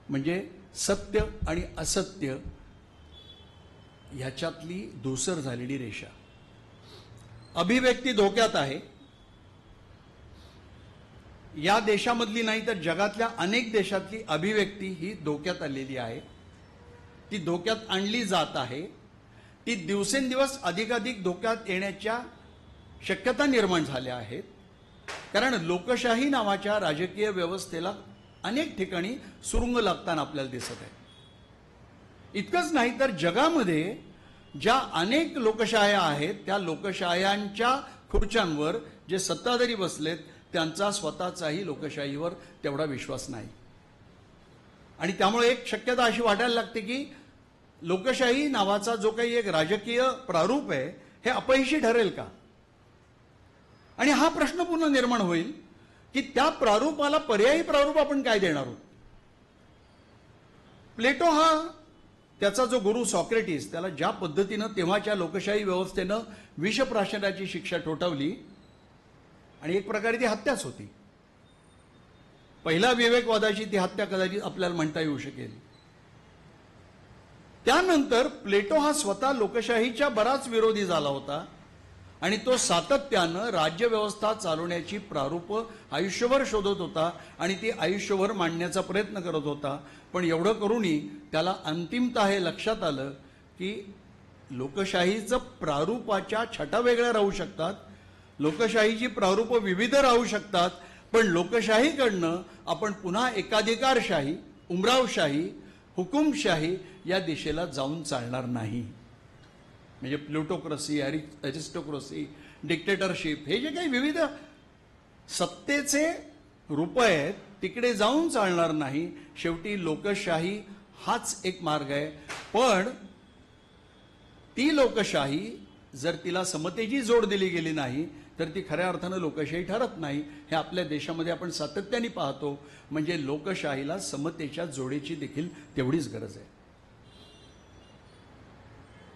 म्हणजे सत्य आणि असत्य ह्याच्यातली धूसर झालेली रेषा. अभिव्यक्ती धोक्यात आहे. या देशामधली नाही तर जगातल्या अनेक देशातली अभिव्यक्ती ही धोक्यात आलेली आहे. ती धोक्यात आणली जात आहे. ती दिवसेंदिवस अधिकाधिक धोक्यात येण्याच्या शक्यता निर्माण झाल्या आहेत. कारण लोकशाही नावाच्या राजकीय व्यवस्थेला अनेक ठिकाणी सुरुंग लागताना आपल्याला दिसत आहे. इतकंच नाही तर जगामध्ये ज्या अनेक लोकशाह्या आहेत त्या लोकशाह्यांच्या खुर्च्यांवर जे सत्ताधारी बसलेत त्यांचा स्वतःचाही लोकशाहीवर तेवढा विश्वास नाही. आणि त्यामुळे एक शक्यता अशी वाटायला लागते की लोकशाही नावाचा जो काही एक राजकीय प्रारूप आहे हे अपयशी ठरेल का? आणि हा प्रश्न पुन्हा निर्माण होईल की त्या प्रारूपाला पर्यायी प्रारूप आपण काय देणार आहोत. प्लेटो हा त्याचा जो गुरु सॉक्रेटिस त्याला ज्या पद्धतीनं तेव्हाच्या लोकशाही व्यवस्थेनं विषप्राशनाची शिक्षा ठोठावली आणि एक प्रकारे ती हत्याच होती. पहिला विवेकवादाची ती हत्या कदाचित आपल्याला म्हणता येऊ शकेल. त्यानंतर प्लेटो हा स्वतः लोकशाहीच्या बराच विरोधी झाला होता आणि तो सातत्यानं राज्यव्यवस्था चालवण्याची प्रारूप आयुष्यभर शोधत होता आणि ती आयुष्यभर मांडण्याचा प्रयत्न करत होता. पण एवढं करूनही त्याला अंतिमतः हे लक्षात आलं की लोकशाहीचं प्रारूपाच्या छटा वेगळ्या राहू शकतात, लोकशाहीची प्रारूप विविध राहू शकतात, पण लोकशाहीकडनं आपण पुन्हा एकाधिकारशाही, उमरावशाही, हुकुमशाही या दिशेला जाऊन चालणार नाही. म्हणजे प्लुटोक्रसी, अरिस्टोक्रसी, डिक्टेटरशिप हे जे काही विविध सत्तेचे रूप आहेत तिकडे जाऊन चालणार नाही. शेवटी लोकशाही हाच एक मार्ग आहे. पण ती लोकशाही जर तिला समतेची जोड दिली गेली नाही तर ती खऱ्या अर्थानं लोकशाही ठरत नाही. हे आपल्या देशामध्ये आपण सातत्याने पाहतो. म्हणजे लोकशाहीला समतेच्या जोडीची देखील तेवढीच गरज आहे.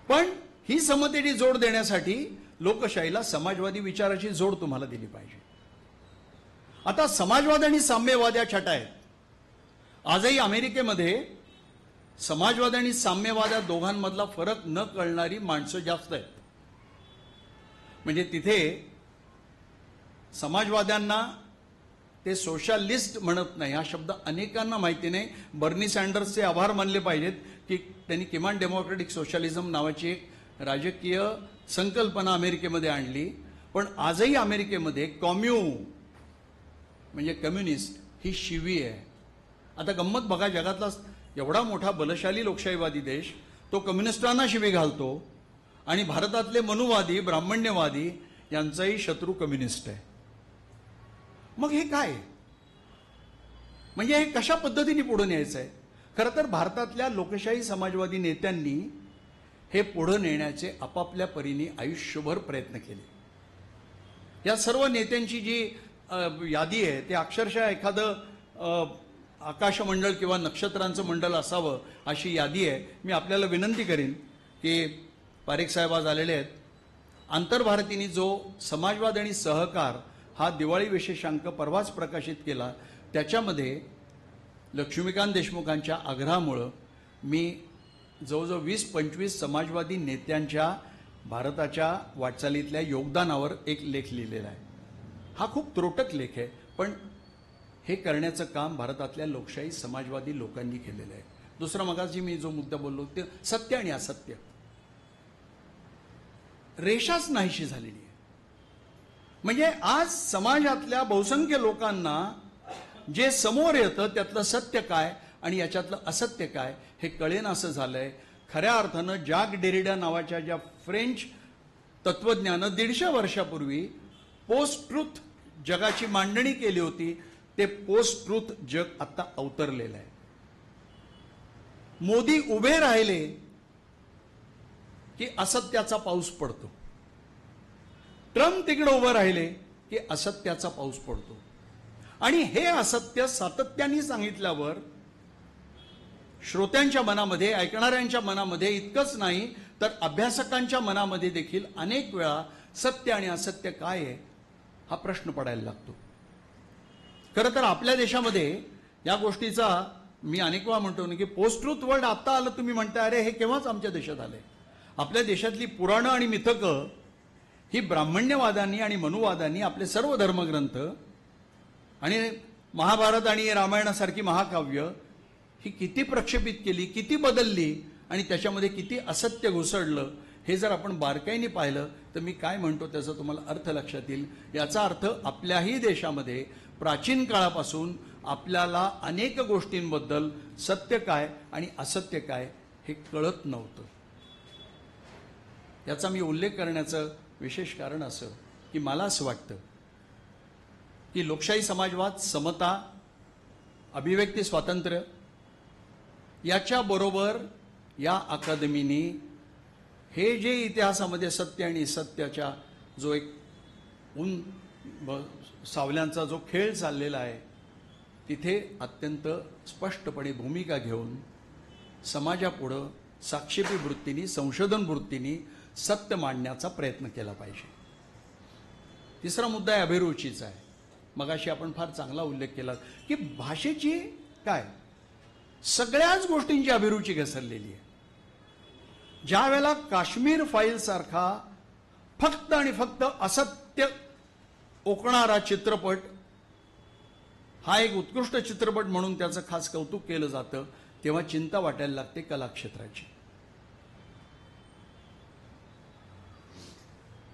पण ही समतेची जोड देण्यासाठी लोकशाहीला समाजवादी विचाराची जोड तुम्हाला दिली पाहिजे. आता समाजवाद आणि साम्यवाद या छटा आहेत. आजही अमेरिकेमध्ये समाजवाद आणि साम्यवाद या दोघांमधला फरक न कळणारी माणसं जास्त आहेत. म्हणजे तिथे समाजवाद्यांना ते सोशलिस्ट म्हणत नाही. हा शब्द अनेकांना माहिती नाही. बर्नी सँडर्सचे आभार मानले पाहिजेत की त्यांनी किमान डेमोक्रेटिक सोशलिझम नावाची एक राजकीय संकल्पना अमेरिकेमध्ये आणली. पण आजही अमेरिकेमध्ये कॉम्यू म्हणजे कम्युनिस्ट ही शिवी आहे. आता गंमत बघा, जगातला एवढा मोठा बलशाली लोकशाहीवादी देश तो कम्युनिस्टांना शिवी घालतो आणि भारतातले मनुवादी, ब्राह्मण्यवादी यांचाही शत्रू कम्युनिस्ट आहे. मग हे काय? म्हणजे हे कशा पद्धतीने पुढे न्यायचं आहे? खरं तर भारतातल्या लोकशाही समाजवादी नेत्यांनी हे पुढे नेण्याचे आपापल्या परीने आयुष्यभर प्रयत्न केले. या सर्व नेत्यांची जी यादी आहे ते अक्षरशः एखादं आकाशमंडळ किंवा नक्षत्रांचं मंडळ असावं अशी यादी आहे. मी आपल्याला विनंती करीन की पारेख साहेब आज आलेले आहेत. आंतरभारतीने जो समाजवाद आणि सहकार हा दिवाळी विशेषांक परवाच प्रकाशित केला, त्याच्यामध्ये लक्ष्मीकांत देशमुखांच्या आग्रहामुळं मी जवळजवळ 20-25 समाजवादी नेत्यांच्या भारताच्या वाटचालीतल्या योगदानावर एक लेख लिहिलेला आहे. हा खूप त्रोटक लेख आहे, पण हे करण्याचं काम भारतातल्या लोकशाही समाजवादी लोकांनी केलेलं आहे. दुसरा मगाशी मी जो मुद्दा बोललो ते सत्य आणि असत्य रेषाच नाहीशी झालेली आहे. म्हणजे आज समाजातल्या बहुसंख्य लोकांना जे समोर येतं त्यातलं सत्य काय आणि याच्यातलं असत्य काय हे कळेन असं झालंय. खऱ्या अर्थानं जाक डेरिडा नावाच्या ज्या फ्रेंच तत्वज्ञानं 150 वर्षापूर्वी पोस्ट ट्रूथ जगाची मांडणी केली होती, ते पोस्ट ट्रूथ जग आता अवतरलेलं आहे. मोदी उभे राहिले की असत्याचा पाऊस पडतो, ट्रम्प तिकडे उभे राहिले की असत्याचा पाऊस पडतो. आणि हे असत्य सातत्याने सांगितल्यावर श्रोत्यांच्या मनामध्ये, ऐकणाऱ्यांच्या मनामध्ये इतकंच नाही तर अभ्यासकांच्या मनामध्ये देखील अनेक वेळा सत्य आणि असत्य काय आहे हा प्रश्न पडायला लागतो. खरं तर आपल्या देशामध्ये या गोष्टीचा मी अनेक वेळा म्हणतो ना की पोस्ट ट्रूथ वर्ल्ड आता आलं. तुम्ही म्हणता अरे हे केव्हाच आमच्या देशात आलंय. आपल्या देशातली पुराणं आणि मिथकं ही ब्राह्मण्यवादांनी आणि मनुवादांनी आपले सर्व धर्मग्रंथ आणि महाभारत आणि रामायणासारखी महाकाव्य ही किती प्रक्षेपित केली, किती बदलली आणि त्याच्यामध्ये किती असत्य घुसळलं हे जर आपण बारकाईने पाहिलं तर मी काय म्हणतो त्याचा तुम्हाला अर्थ लक्षात येईल. याचा अर्थ आपल्याही देशामध्ये प्राचीन काळापासून आपल्याला अनेक गोष्टींबद्दल सत्य काय आणि असत्य काय हे कळत नव्हतं. याचा मी उल्लेख करण्याचं विशेष कारण असं की मला असं वाटतं की लोकशाही समाजवाद, समता, अभिव्यक्ती स्वातंत्र्य याच्याबरोबर या अकादमीने हे जे इतिहासामध्ये सत्य आणि सत्याच्या जो एक सावल्यांचा जो खेळ चाललेला आहे तिथे अत्यंत स्पष्टपणे भूमिका घेऊन समाजापुढं साक्षेपी वृत्तीने संशोधन वृत्तीने सत्य मांडण्याचा प्रयत्न केला पाहिजे. तिसरा मुद्दा आहे अभिरुचीचा आहे. मगाशी आपण फार चांगला उल्लेख केला की भाषेची काय सगळ्याच गोष्टींची अभिरुची घसरलेली आहे. ज्या वेळेला काश्मीर फाईल सारखा फक्त आणि फक्त असत्य ओकणारा चित्रपट हा एक उत्कृष्ट चित्रपट म्हणून त्याचं खास कौतुक केलं जातं तेव्हा चिंता वाटायला लागते कलाक्षेत्राची.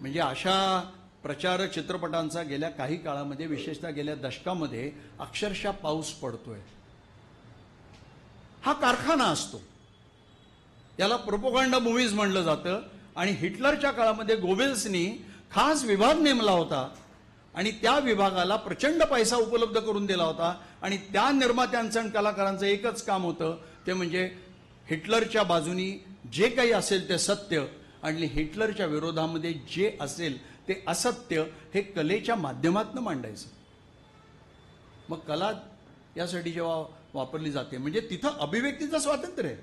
म्हणजे अशा प्रचार चित्रपटांचा गेल्या काही काळामध्ये विशेषतः गेल्या दशकामध्ये अक्षरशः पाऊस पडतोय. हा कारखाना असतो, याला प्रोपोगंडा मूव्हीज म्हणलं जातं. आणि हिटलरच्या काळामध्ये गोबेल्सनी खास विभाग नेमला होता आणि त्या विभागाला प्रचंड पैसा उपलब्ध करून दिला होता. आणि त्या निर्मात्यांचं आणि कलाकारांचं एकच काम होतं ते म्हणजे हिटलरच्या बाजूनी जे काही असेल ते सत्य आणि हिटलरच्या विरोधामध्ये जे असेल ते असत्य हे कलेच्या माध्यमातून मांडायचं. मग कला यासाठी जेव्हा वापरली जाते म्हणजे तिथं अभिव्यक्तीचं स्वातंत्र्य आहे.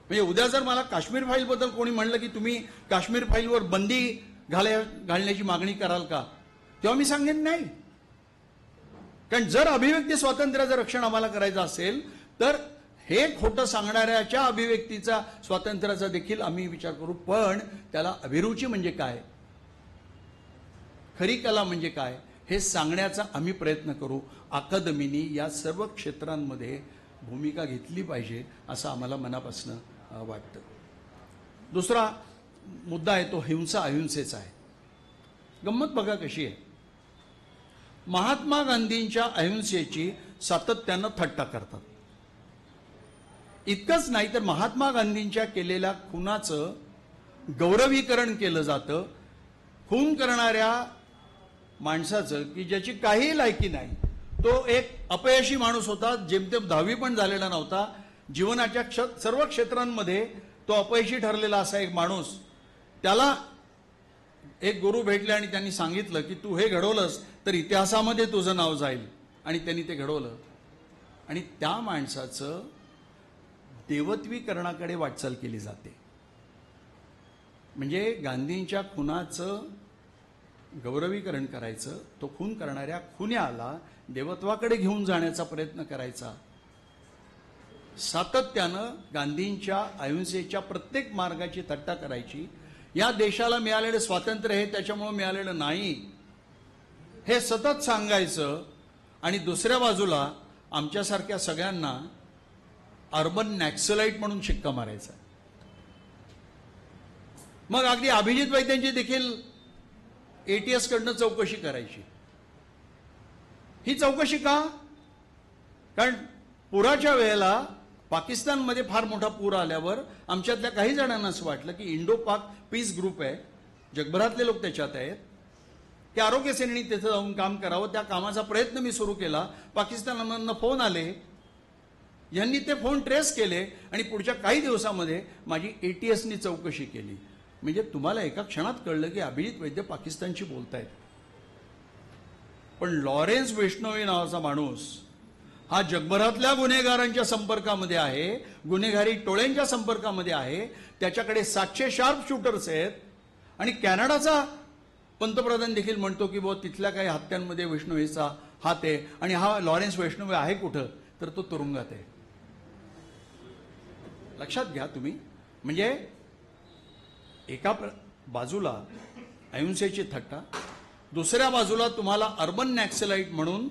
म्हणजे उद्या जर मला काश्मीर फाईल बद्दल कोणी म्हणलं की तुम्ही काश्मीर फाईलवर बंदी घालण्याची मागणी कराल का, तेव्हा मी सांगेन नाही. कारण जर अभिव्यक्ती स्वातंत्र्याचं रक्षण आम्हाला करायचं असेल तर हे खोटं सांगणाऱ्याच्या अभिव्यक्तीचा स्वातंत्र्याचा देखील आम्ही विचार करू. पण त्याला अभिरुची म्हणजे काय, खरी कला म्हणजे काय हे सांगण्याचा आम्ही प्रयत्न करू. अकादमीने या सर्व क्षेत्रांमध्ये भूमिका घेतली पाहिजे असं आम्हाला मनापासून वाटतं. दुसरा मुद्दा आहे तो हिंसा अहिंसेचा आहे. गंमत बघा कशी आहे. महात्मा गांधींच्या अहिंसेची सातत्यानं थट्टा करतात. इतकंच नाही तर महात्मा गांधींच्या केलेल्या खुनाचं गौरवीकरण केलं जातं. खून करणाऱ्या माणसाचं की ज्याची काही लायकी नाही, तो एक अपयशी माणूस होता, जेमतेम 10वी पण झालेला नव्हता, जीवनाच्या सर्व क्षेत्रांमध्ये तो अपयशी ठरलेला असा एक माणूस, त्याला एक गुरु भेटले आणि त्यांनी सांगितलं की तू हे घडवलंस तर इतिहासामध्ये तुझं नाव जाईल. आणि त्यांनी ते घडवलं. आणि त्या माणसाचं देवत्वीकरणाकडे वाटचाल केली जाते. म्हणजे गांधींच्या खुनाचं गौरवीकरण करायचं, तो खून करणाऱ्या खुन्याला देवत्वाकडे घेऊन जाण्याचा प्रयत्न करायचा. सातत्यानं गांधींच्या अहिंसेच्या प्रत्येक मार्गाची थट्टा करायची. या देशाला मिळालेलं स्वातंत्र्य हे त्याच्यामुळे मिळालेलं नाही हे सतत सांगायचं. आणि दुसऱ्या बाजूला आमच्यासारख्या सगळ्यांना अर्बन नॅक्सलाइट म्हणून शिक्का मारायचा. मग अगदी अभिजित वैद्यांची देखील ATS कडनं चौकशी करायची. ही चौकशी का? कारण पुराच्या वेळेला पाकिस्तानमध्ये फार मोठा पूर आल्यावर आमच्यातल्या काही जणांना असं वाटलं की इंडो पाक पीस ग्रुप आहे, जगभरातले लोक त्याच्यात आहेत, की आरोग्य सेनेने तिथे जाऊन काम करावं. त्या कामाचा प्रयत्न मी सुरू केला. पाकिस्तानमधनं फोन आले, यांनी ते फोन ट्रेस केले आणि पुढच्या काही दिवसामध्ये माझी ATSनी चौकशी केली. म्हणजे तुम्हाला एका क्षणात कळलं की अभिजित वैद्य पाकिस्तानशी बोलतायत. पण लॉरेन्स वैष्णवी नावाचा माणूस हा जगभरातल्या गुन्हेगारांच्या संपर्कामध्ये आहे, गुन्हेगारी टोळ्यांच्या संपर्कामध्ये आहे. त्याच्याकडे 700 शार्प शूटर्स आहेत. आणि कॅनडाचा पंतप्रधान देखील म्हणतो की बुवा तिथल्या काही हत्यांमध्ये वैष्णवीचा हात आहे. आणि हा लॉरेन्स वैष्णवी आहे कुठं, तर तो तुरुंगात आहे. लक्षात घ्या तुम्ही. म्हणजे एका बाजूला अहिंसेची थट्टा, दुसऱ्या बाजूला तुम्हाला अर्बन नॅक्सलाइट म्हणून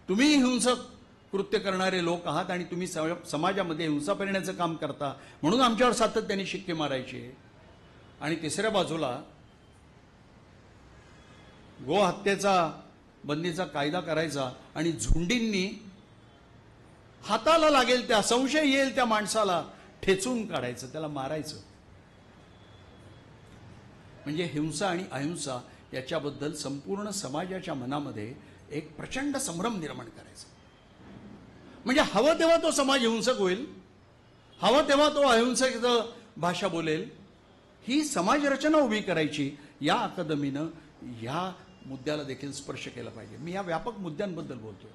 तुम्ही हिंसक कृत्य करणारे लोक आहात आणि तुम्ही समाजामध्ये हिंसा पेरण्याचं काम करता म्हणून आमच्यावर सातत्याने शिक्के मारायचे. आणि तिसऱ्या बाजूला गोहत्येचा बंदीचा कायदा करायचा आणि झुंडींनी हाताला लागेल त्या, संशय येईल त्या माणसाला ठेचून काढायचं, त्याला मारायचं. म्हणजे हिंसा आणि अहिंसा याच्याबद्दल संपूर्ण समाजाच्या मनामध्ये एक प्रचंड संभ्रम निर्माण करायचा. म्हणजे हवं तेव्हा तो समाज हिंसक होईल, हवा तेव्हा तो अहिंसक भाषा बोलेल, ही समाजरचना उभी करायची. या अकादमीनं या मुद्द्याला देखील स्पर्श केला पाहिजे. मी या व्यापक मुद्द्यांबद्दल बोलतोय.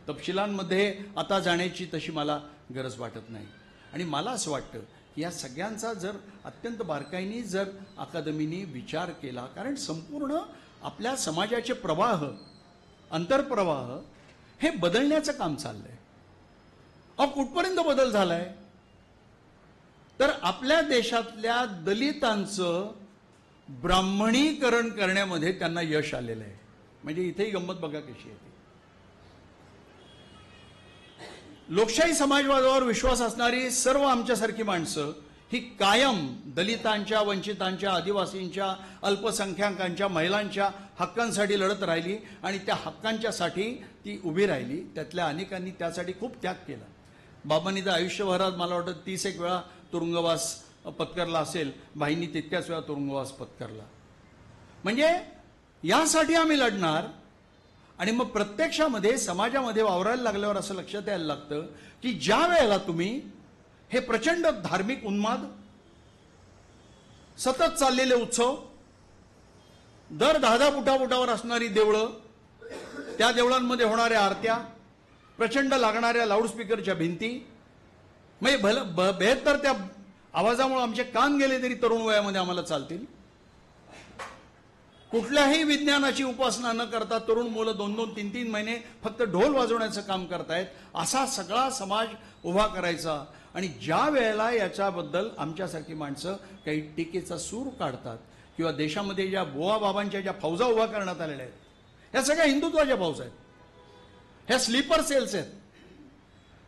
तपशिलांमध्ये आता जाण्याची तशी मला गरज वाटत नाही. आणि मला असं वाटतं की या सगळ्यांचा जर अत्यंत बारकाईने जर अकादमीने विचार केला, कारण संपूर्ण आपल्या समाजाचे प्रवाह, अंतर्प्रवाह हे बदलण्याचं काम चाललंय. कुठपर्यंत बदल झालाय तर आपल्या देशातल्या दलितांचं ब्राह्मणीकरण करण्यामध्ये त्यांना यश आलेलं आहे. म्हणजे इथेही गंमत बघा कशी आहे. लोकशाही समाजवादावर विश्वास असणारी सर्व आमच्यासारखी माणसं ही कायम दलितांच्या, वंचितांच्या, आदिवासींच्या, अल्पसंख्याकांच्या, महिलांच्या हक्कांसाठी लढत राहिली आणि त्या हक्कांच्यासाठी ती उभी राहिली. त्यातल्या अनेकांनी त्यासाठी खूप त्याग केला. बाबांनी तर आयुष्यभरात मला वाटतं 30 वेळा तुरुंगवास पत्करला असेल. भाईंनी तितक्याच वेळा तुरुंगवास पत्करला. म्हणजे यासाठी आम्ही लढणार. आणि मग प्रत्यक्षामध्ये समाजामध्ये वावरायला लागल्यावर असं लक्षात यायला लागतं की ज्या वेळेला तुम्ही हे प्रचंड धार्मिक उन्माद, सतत चाललेले उत्सव, दर 10 फुटावर असणारी देवळं, त्या देवळांमध्ये होणाऱ्या आरत्या, प्रचंड लागणाऱ्या लाऊडस्पीकरच्या भिंती, म्हणजे 72 त्या आवाजामुळे आमचे कान गेले तरी तरुण वयामध्ये आम्हाला चालतील. कुठल्याही विज्ञानाची उपासना न करता तरुण मुलं 2-2, 3-3 महिने फक्त ढोल वाजवण्याचं काम करतायत. असा सगळा समाज उभा करायचा. आणि ज्या वेळेला याच्याबद्दल आमच्यासारखी माणसं काही टीकेचा सूर काढतात किंवा देशामध्ये ज्या बुवा बाबांच्या ज्या फौजा उभा करण्यात आलेल्या आहेत, ह्या सगळ्या हिंदुत्वाच्या फौजा आहेत. ह्या स्लीपर सेल्स आहेत.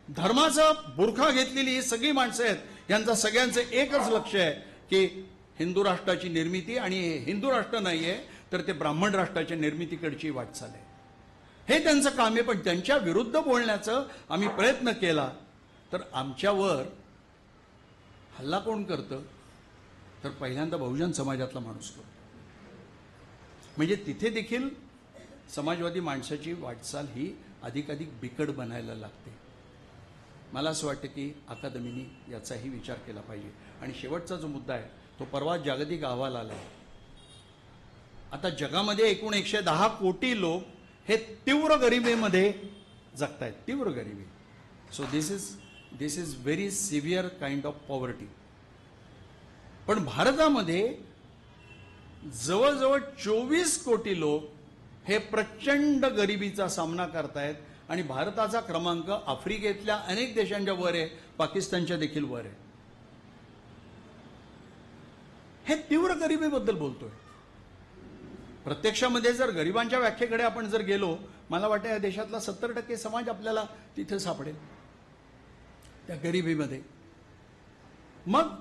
धर्माचा बुरखा घेतलेली ही सगळी माणसं आहेत. यांचं सगळ्यांचं एकच लक्ष आहे की हिंदू राष्ट्राची निर्मिती. आणि हिंदू राष्ट्र नाहीये तर ते ब्राह्मण राष्ट्राच्या निर्मितीकडची वाटचाल आहे. हे त्यांचं काम आहे. पण त्यांच्या विरुद्ध बोलण्याचं आम्ही प्रयत्न केला तर आमच्यावर हल्ला कोण करतं तर पहिल्यांदा बहुजन समाजातला माणूस करतो. म्हणजे तिथे देखील समाजवादी माणसाची वाटचाल ही अधिकाधिक बिकट बनायला लागते. मला असं वाटतं की अकादमीने याचाही विचार केला पाहिजे. आणि शेवटचा जो मुद्दा आहे तो परवा जागतिक अहवाल आला. आता जगामध्ये एकूण 110 कोटी लोक हे तीव्र गरिबीमध्ये जगतायत. तीव्र गरिबी. So this is very severe kind of poverty. पण भारतामध्ये जवळजवळ 24 कोटी लोक हे प्रचंड गरिबीचा सामना करतायत. आणि भारताचा क्रमांक आफ्रिकेतल्या अनेक देशांच्या वर आहे, पाकिस्तानच्या देखील वर आहे. हे तीव्र गरिबीबद्दल बोलतोय. प्रत्यक्षामध्ये जर गरिबांच्या व्याख्येकडे आपण जर गेलो, मला वाटतं या देशातला 70% समाज आपल्याला तिथे सापडेल त्या गरिबीमध्ये. मग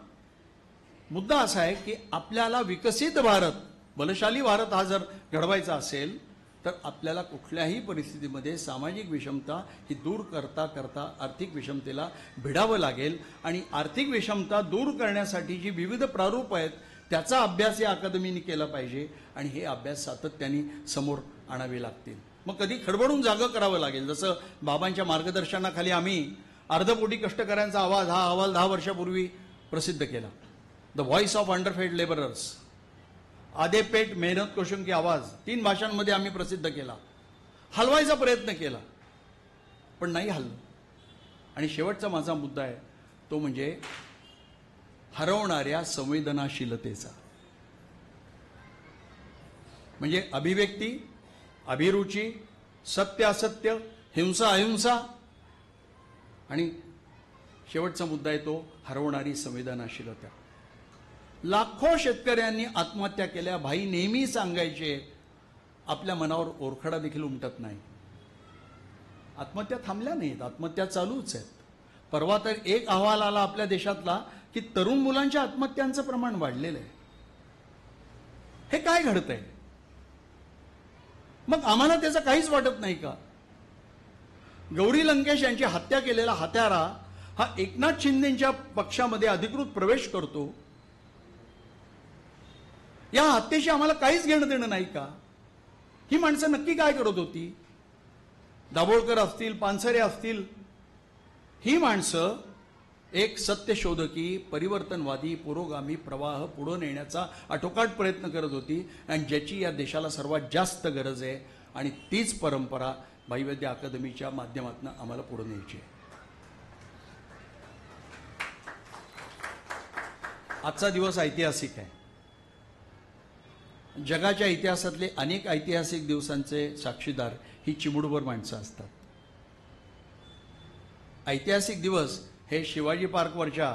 मुद्दा असा आहे की आपल्याला विकसित भारत, बलशाली भारत हा जर घडवायचा असेल तर आपल्याला कुठल्याही परिस्थितीमध्ये सामाजिक विषमता ही दूर करता करता आर्थिक विषमतेला भिडावं लागेल. आणि आर्थिक विषमता दूर करण्यासाठी जी विविध प्रारूप आहेत त्याचा अभ्यास या अकादमीने केला पाहिजे. आणि हे अभ्यास सातत्याने समोर आणावे लागतील. मग कधी खडबडून जागं करावं लागेल. जसं बाबांच्या मार्गदर्शनाखाली आम्ही अर्धपोटी कष्टकऱ्यांचा आवाज हा अहवाल 10 वर्षापूर्वी प्रसिद्ध केला. द व्हॉइस ऑफ अंडरफेड लेबरर्स, आधे पेट मेहनत कोशों की आवाज, 3 भाषांमध्ये आम्ही प्रसिद्ध केला. हलवायचा प्रयत्न केला पण नाही हललं. आणि शेवटचा माझा मुद्दा आहे तो म्हणजे हरवणाऱ्या संवेदनाशीलतेचा. म्हणजे अभिव्यक्ती, अभिरुची, सत्य असत्य, हिंसा अहिंसा. आणि शेवटचा मुद्दा आहे तो हरवणारी संवेदनाशीलता. लाखो शेतकऱ्यांनी आत्महत्या केल्या. भाई नेहमी सांगायचे आपल्या मनावर ओरखडा देखील उमटत नाही. आत्महत्या थांबल्या नाहीत, आत्महत्या चालूच आहेत. परवा तर एक अहवाल आला आपल्या देशातला की तरुण मुलांच्या आत्महत्यांचं प्रमाण वाढलेलं आहे. हे काय घडतंय? मग आम्हाला त्याचं काहीच वाटत नाही का? गौरी लंकेश यांची हत्या केलेला हत्यारा हा एकनाथ शिंदेच्या पक्षामध्ये अधिकृत प्रवेश करतो. या हत्येशी आम्हाला काहीच घेणं देणं नाही का? ही माणसं नक्की काय करत होती? दाभोळकर असतील, पानसरे असतील, ही माणसं एक सत्यशोधकी, परिवर्तनवादी, पुरोगामी प्रवाह पुढे नेण्याचा आटोकाट प्रयत्न करत होती आणि ज्याची या देशाला सर्वात जास्त गरज आहे. आणि तीच परंपरा भाई वैद्य अकादमीच्या माध्यमातून आम्हाला पुढे न्यायची आहे. आजचा दिवस ऐतिहासिक आहे. जगाच्या इतिहासातले अनेक ऐतिहासिक दिवसांचे साक्षीदार ही चिमुडभर माणसं असतात. ऐतिहासिक दिवस हे शिवाजी पार्कवरच्या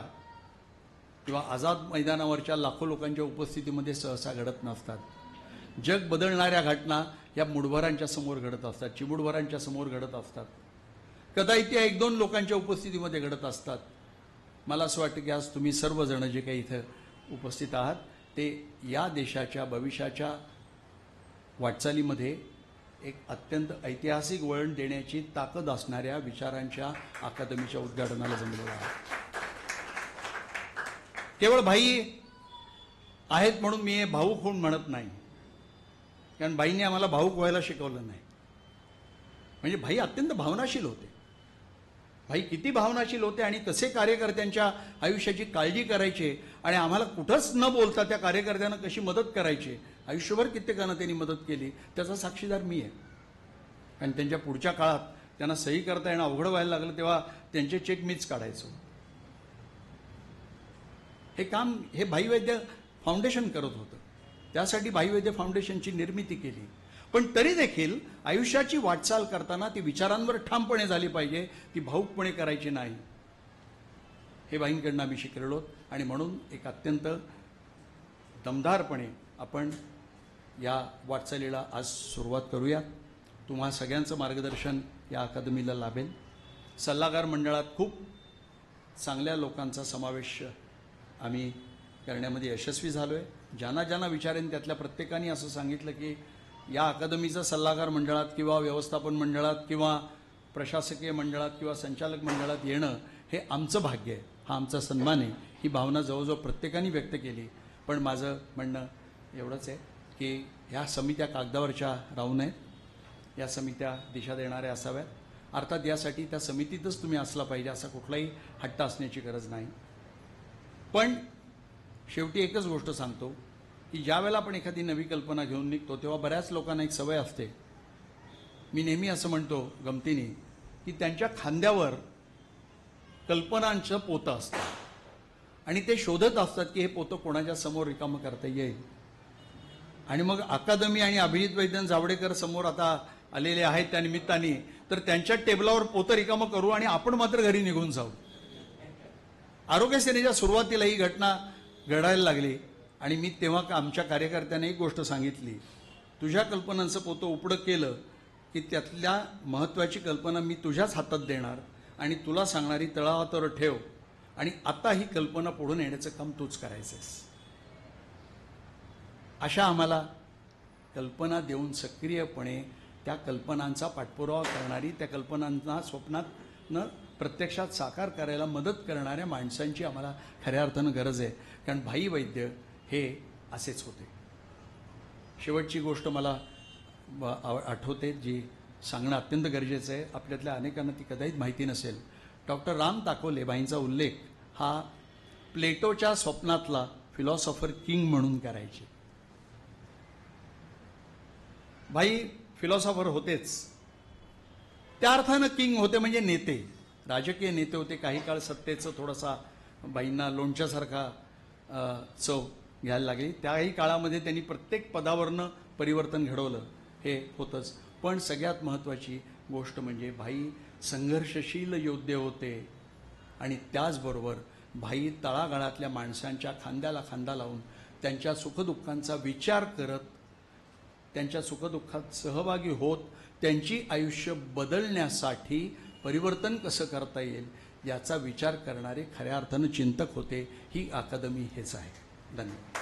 किंवा आझाद मैदानावरच्या लाखो लोकांच्या उपस्थितीमध्ये सहसा घडत नसतात. जग बदलणाऱ्या घटना या मुठभरांच्या समोर घडत असतात, चिमुडभरांच्या समोर घडत असतात, कदाचित त्या 1-2 लोकांच्या उपस्थितीमध्ये घडत असतात. मला असं वाटतं की आज तुम्ही सर्वजण जे काही इथं उपस्थित आहात ते या देशाच्या भविष्याच्या वाटचालीमध्ये एक अत्यंत ऐतिहासिक वळण देण्याची ताकद असणाऱ्या विचारांच्या अकादमीच्या उद्घाटनाला जमलेलं आहे. केवळ भाई आहेत म्हणून मी हे भाऊक होऊन म्हणत नाही, कारण भाईंनी आम्हाला भाऊक व्हायला शिकवलं नाही. म्हणजे भाई अत्यंत भावनाशील होते. भाई किती भावनाशील होते आणि कसे कार्यकर्त्यांच्या आयुष्याची काळजी करायचे आणि आम्हाला कुठंच न बोलता त्या कार्यकर्त्यांना कशी मदत करायची. आयुष्यभर कित्येकांना त्यांनी मदत केली, त्याचा साक्षीदार मी आहे. आणि त्यांच्या पुढच्या काळात त्यांना सही करता येणं अवघड व्हायला लागलं तेव्हा त्यांचे चेक मीच काढायचो. हे काम हे भाई वैद्य फाउंडेशन करत होतं. त्यासाठी भाई वैद्य फाउंडेशनची निर्मिती केली. पण तरी देखील आयुष्याची वाटचाल करताना ती विचारांवर ठामपणे झाली पाहिजे, ती भाऊकपणे करायची नाही. हे भाईंकडनं आम्ही शिकलेलो आणि म्हणून एक अत्यंत दमदारपणे आपण या वाटचालीला आज सुरुवात करूया. तुम्हा सगळ्यांचं मार्गदर्शन या अकादमीला लाभेल. सल्लागार मंडळात खूप चांगल्या लोकांचा समावेश आम्ही करण्यामध्ये यशस्वी झालो आहे. ज्यांना ज्यांना विचारेन त्यातल्या प्रत्येकाने असं सांगितलं की या अकादमीचं सल्लागार मंडळात किंवा व्यवस्थापन मंडळात किंवा प्रशासकीय मंडळात किंवा संचालक मंडळात येणं हे आमचं भाग्य आहे, हा आमचा सन्मान आहे. ही भावना जवळजवळ प्रत्येकाने व्यक्त केली. पण माझं म्हणणं एवढंच आहे की ह्या समित्या कागदावरच्या राहू नयेत, या समित्या दिशा देणाऱ्या असाव्यात. अर्थात यासाठी त्या समितीतच तुम्ही असला पाहिजे असा कुठलाही हट्ट असण्याची गरज नाही. पण शेवटी एकच गोष्ट सांगतो की ज्या वेळेला आपण एखादी नवी कल्पना घेऊन निघतो तेव्हा बऱ्याच लोकांना एक सवय असते. मी नेहमी असं म्हणतो गमतीने की त्यांच्या खांद्यावर कल्पनांचं पोतं असतं आणि ते शोधत असतात की हे पोतं कोणाच्या समोर रिकामं करता येईल. आणि मग अकादमी आणि अभिजित वैद्य जावडेकर समोर आता आलेले आहेत त्या निमित्ताने, तर त्यांच्या टेबलावर पोतं रिकामं करू आणि आपण मात्र घरी निघून जाऊ. आरोग्य सेनेच्या सुरुवातीला ही घटना घडायला लागली आणि मी तेव्हा आमच्या कार्यकर्त्यांना एक गोष्ट सांगितली, तुझ्या कल्पनांचं पोतं उपडं केलं की त्यातल्या महत्त्वाची कल्पना मी तुझ्याच हातात देणार आणि तुला सांगणारी तळावर ठेव आणि आता ही कल्पना पुढे नेण्याचं काम तूच करायचंस. अशा आम्हाला कल्पना देऊन सक्रियपणे त्या कल्पनांचा पाठपुरावा करणारी, त्या कल्पनांना स्वप्नातनं प्रत्यक्षात साकार करायला मदत करणाऱ्या माणसांची आम्हाला खऱ्या अर्थानं गरज आहे. कारण भाई वैद्य हे असेच होते. शेवटची गोष्ट मला आठवते जी सांगणं अत्यंत गरजेचं आहे, आपल्यातल्या अनेकांना ती कदाचित माहिती नसेल. डॉक्टर राम ताकोले भाईंचा उल्लेख हा प्लेटोच्या स्वप्नातला फिलॉसॉफर किंग म्हणून करायचे. भाई फिलॉसॉफर होतेच, त्या अर्थानं किंग होते म्हणजे नेते, राजकीय नेते होते. काही काळ सत्तेचं थोडासा बाईंना लोणच्यासारखा चव घ्यायला लागली. त्याही काळामध्ये त्यांनी प्रत्येक पदावरनं परिवर्तन घडवलं, हे होतंच. पण सगळ्यात महत्त्वाची गोष्ट म्हणजे भाई संघर्षशील योद्धे होते आणि त्याचबरोबर भाई तळागाळातल्या माणसांच्या खांद्याला खांदा लावून त्यांच्या सुखदुःखांचा विचार करत, त्यांच्या सुखदुःखात सहभागी होत, त्यांची आयुष्य बदलण्यासाठी परिवर्तन कसं करता येईल याचा विचार करणारे खऱ्या अर्थानं चिंतक होते. ही अकादमी हेच आहे. धन्यवाद.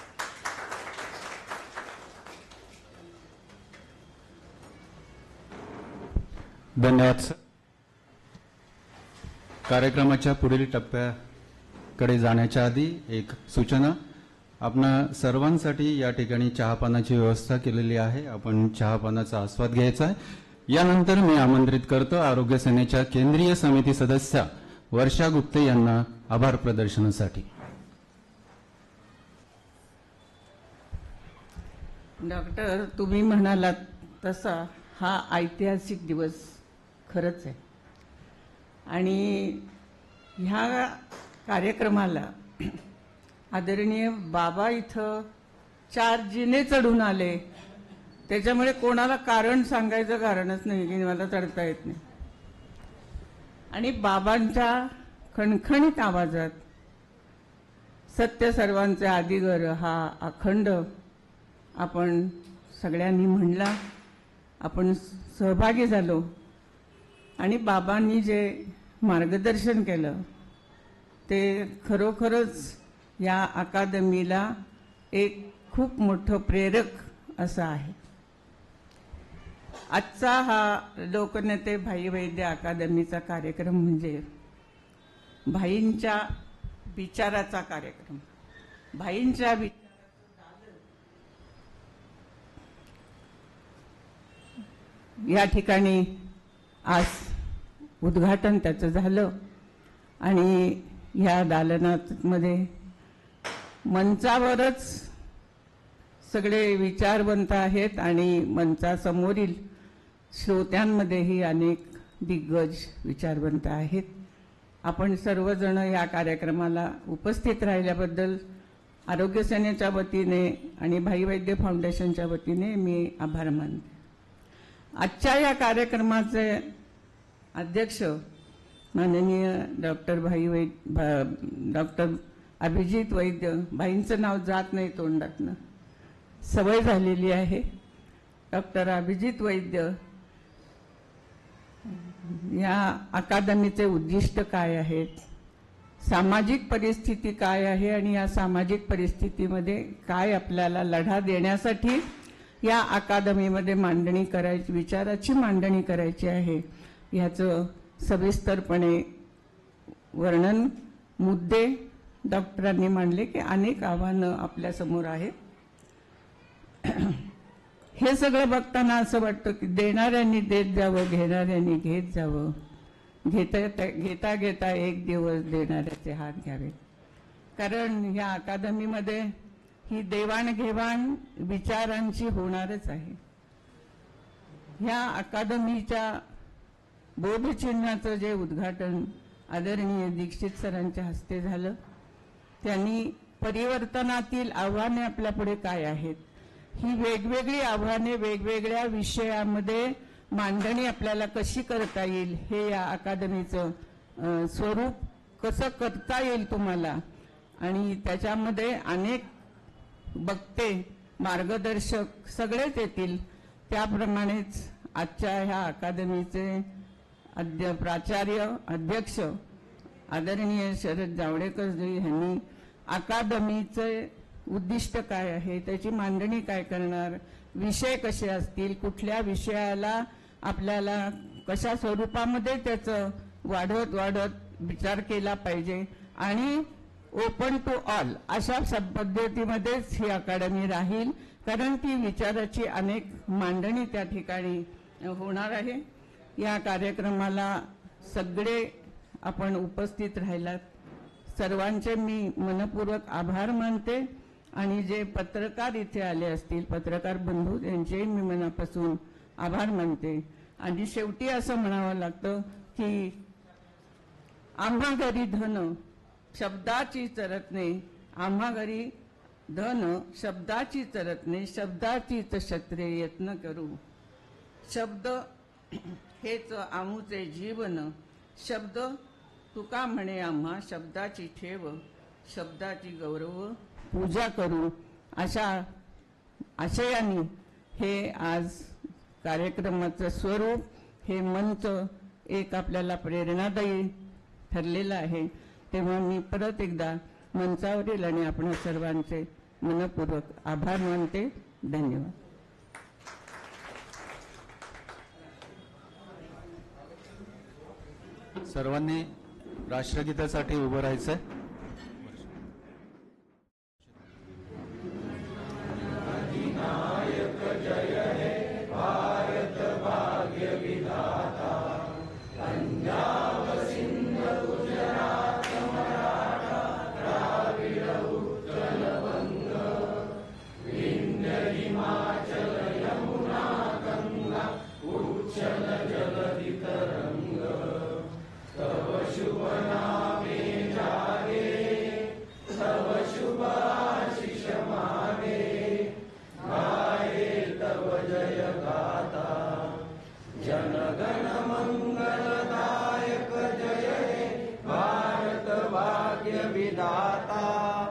धन्यवाद सर. कार्यक्रमाच्या पुढील टप्प्याकडे जाण्याच्या आधी एक सूचना. आपणा सर्वांसाठी या ठिकाणी चहापानाची व्यवस्था केलेली आहे. आपण चहापानाचा आस्वाद घ्यायचा आहे. यानंतर मी आमंत्रित करतो आरोग्य सेनेच्या केंद्रीय समिती सदस्या वर्षा गुप्ते यांना आभार प्रदर्शनासाठी. डॉक्टर, तुम्ही म्हणालात तसा हा ऐतिहासिक दिवस खरंच आहे. आणि ह्या कार्यक्रमाला आदरणीय बाबा इथं 4 जिने चढून आले, त्याच्यामुळे कोणाला कारण सांगायचं कारणच नाही की मला चढता येत नाही. आणि बाबांच्या खणखणीत आवाजात सत्य सर्वांचे आदिगर हा अखंड आपण सगळ्यांनी म्हणला, आपण सहभागी झालो. आणि बाबांनी जे मार्गदर्शन केलं ते खरोखरच या अकादमीला एक खूप मोठं प्रेरक असं आहे. आजचा हा लोकनेते भाई वैद्य अकादमीचा कार्यक्रम म्हणजे भाईंच्या विचाराचा कार्यक्रम. भाईंच्या या ठिकाणी आज उद्घाटन त्याचं झालं. आणि ह्या दालनामध्ये मंचावरच सगळे विचारवंत आहेत आणि मंचासमोरील श्रोत्यांमध्येही अनेक दिग्गज विचारवंत आहेत. आपण सर्वजण या कार्यक्रमाला उपस्थित राहिल्याबद्दल आरोग्य सेनेच्या वतीने आणि भाई वैद्य फाउंडेशनच्या वतीने मी आभार मानते. आजच्या या कार्यक्रमाचे अध्यक्ष माननीय डॉक्टर अभिजित वैद्य, भाईंचं नाव जात नाही तोंडातनं, सवय झालेली आहे. डॉक्टर अभिजित वैद्य या अकादमीचे उद्दिष्ट काय आहेत, सामाजिक परिस्थिती काय आहे आणि या सामाजिक परिस्थितीमध्ये काय आपल्याला लढा देण्यासाठी या अकादमीमध्ये मांडणी करायची, विचाराची मांडणी करायची आहे, ह्याचं सविस्तरपणे वर्णन मुद्दे डॉक्टरांनी मांडले की अनेक आव्हानं आपल्यासमोर आहेत. हे सगळं बघताना असं वाटतं की देणाऱ्यांनी देत जावं, घेणाऱ्यांनी घेत जावं, घेता घेता एक दिवस देणाऱ्याचे हात घ्यावे. कारण ह्या अकादमीमध्ये ही देवाणघेवाण विचारांची होणारच आहे. ह्या अकादमीच्या बोधचिन्हाचं जे उद्घाटन आदरणीय दीक्षित सरांच्या हस्ते झालं, त्यांनी परिवर्तनातील आव्हाने आपल्यापुढे काय आहेत, ही वेगवेगळी आव्हाने वेगवेगळ्या विषयामध्ये मांडणी आपल्याला कशी करता येईल, हे या अकादमीचं स्वरूप कसं करता येईल तुम्हाला, आणि त्याच्यामध्ये अनेक वक्ते, मार्गदर्शक सगळेच येतील. त्याप्रमाणेच आजच्या ह्या अकादमीचे प्राचार्य अध्यक्ष आदरणीय शरद जावडेकरजी यांनी अकादमीचे उद्दिष्ट काय आहे, त्याची मांडणी काय करणार, विषय कसे असतील, कुठल्या विषयाला आपल्याला कशा स्वरूपामध्ये त्याचं वाढवत विचार केला पाहिजे, आणि ओपन टू ऑल अशा पद्धतीमध्येच ही अकादमी राहील. कारण ती विचाराची अनेक मांडणी त्या ठिकाणी होणार आहे. या कार्यक्रमाला सगळे आपण उपस्थित राहिलात, सर्वांचे मी मनपूर्वक आभार मानते. आणि जे पत्रकार इथे आले असतील, पत्रकार बंधू, त्यांचेही मी मनापासून आभार मानते. आणि शेवटी असं म्हणावं लागतं की आम्हा घरी धन शब्दाची चरतणे, आम्हा घरी धन शब्दाची चरतणे, शब्दाचीच क्षत्रे यत्न करू. शब्द हेच आमुचे जीवन, शब्द तुका म्हणे आम्हा, शब्दाची ठेव, शब्दाची गौरव पूजा करू. अशा आशयाने हे आज कार्यक्रमाचं स्वरूप, हे मंच एक आपल्याला प्रेरणादायी ठरलेलं आहे. तेव्हा मी परत एकदा मंचावरील आणि आपण सर्वांचे मनपूर्वक आभार मानते. धन्यवाद. सर्वांनी राष्ट्रगीतासाठी उभं राहायचंय. अधिनायक जय हे भारत भाग्य विधाता, पंजाब सिंध गुजरात मराठा भाग्य विधाता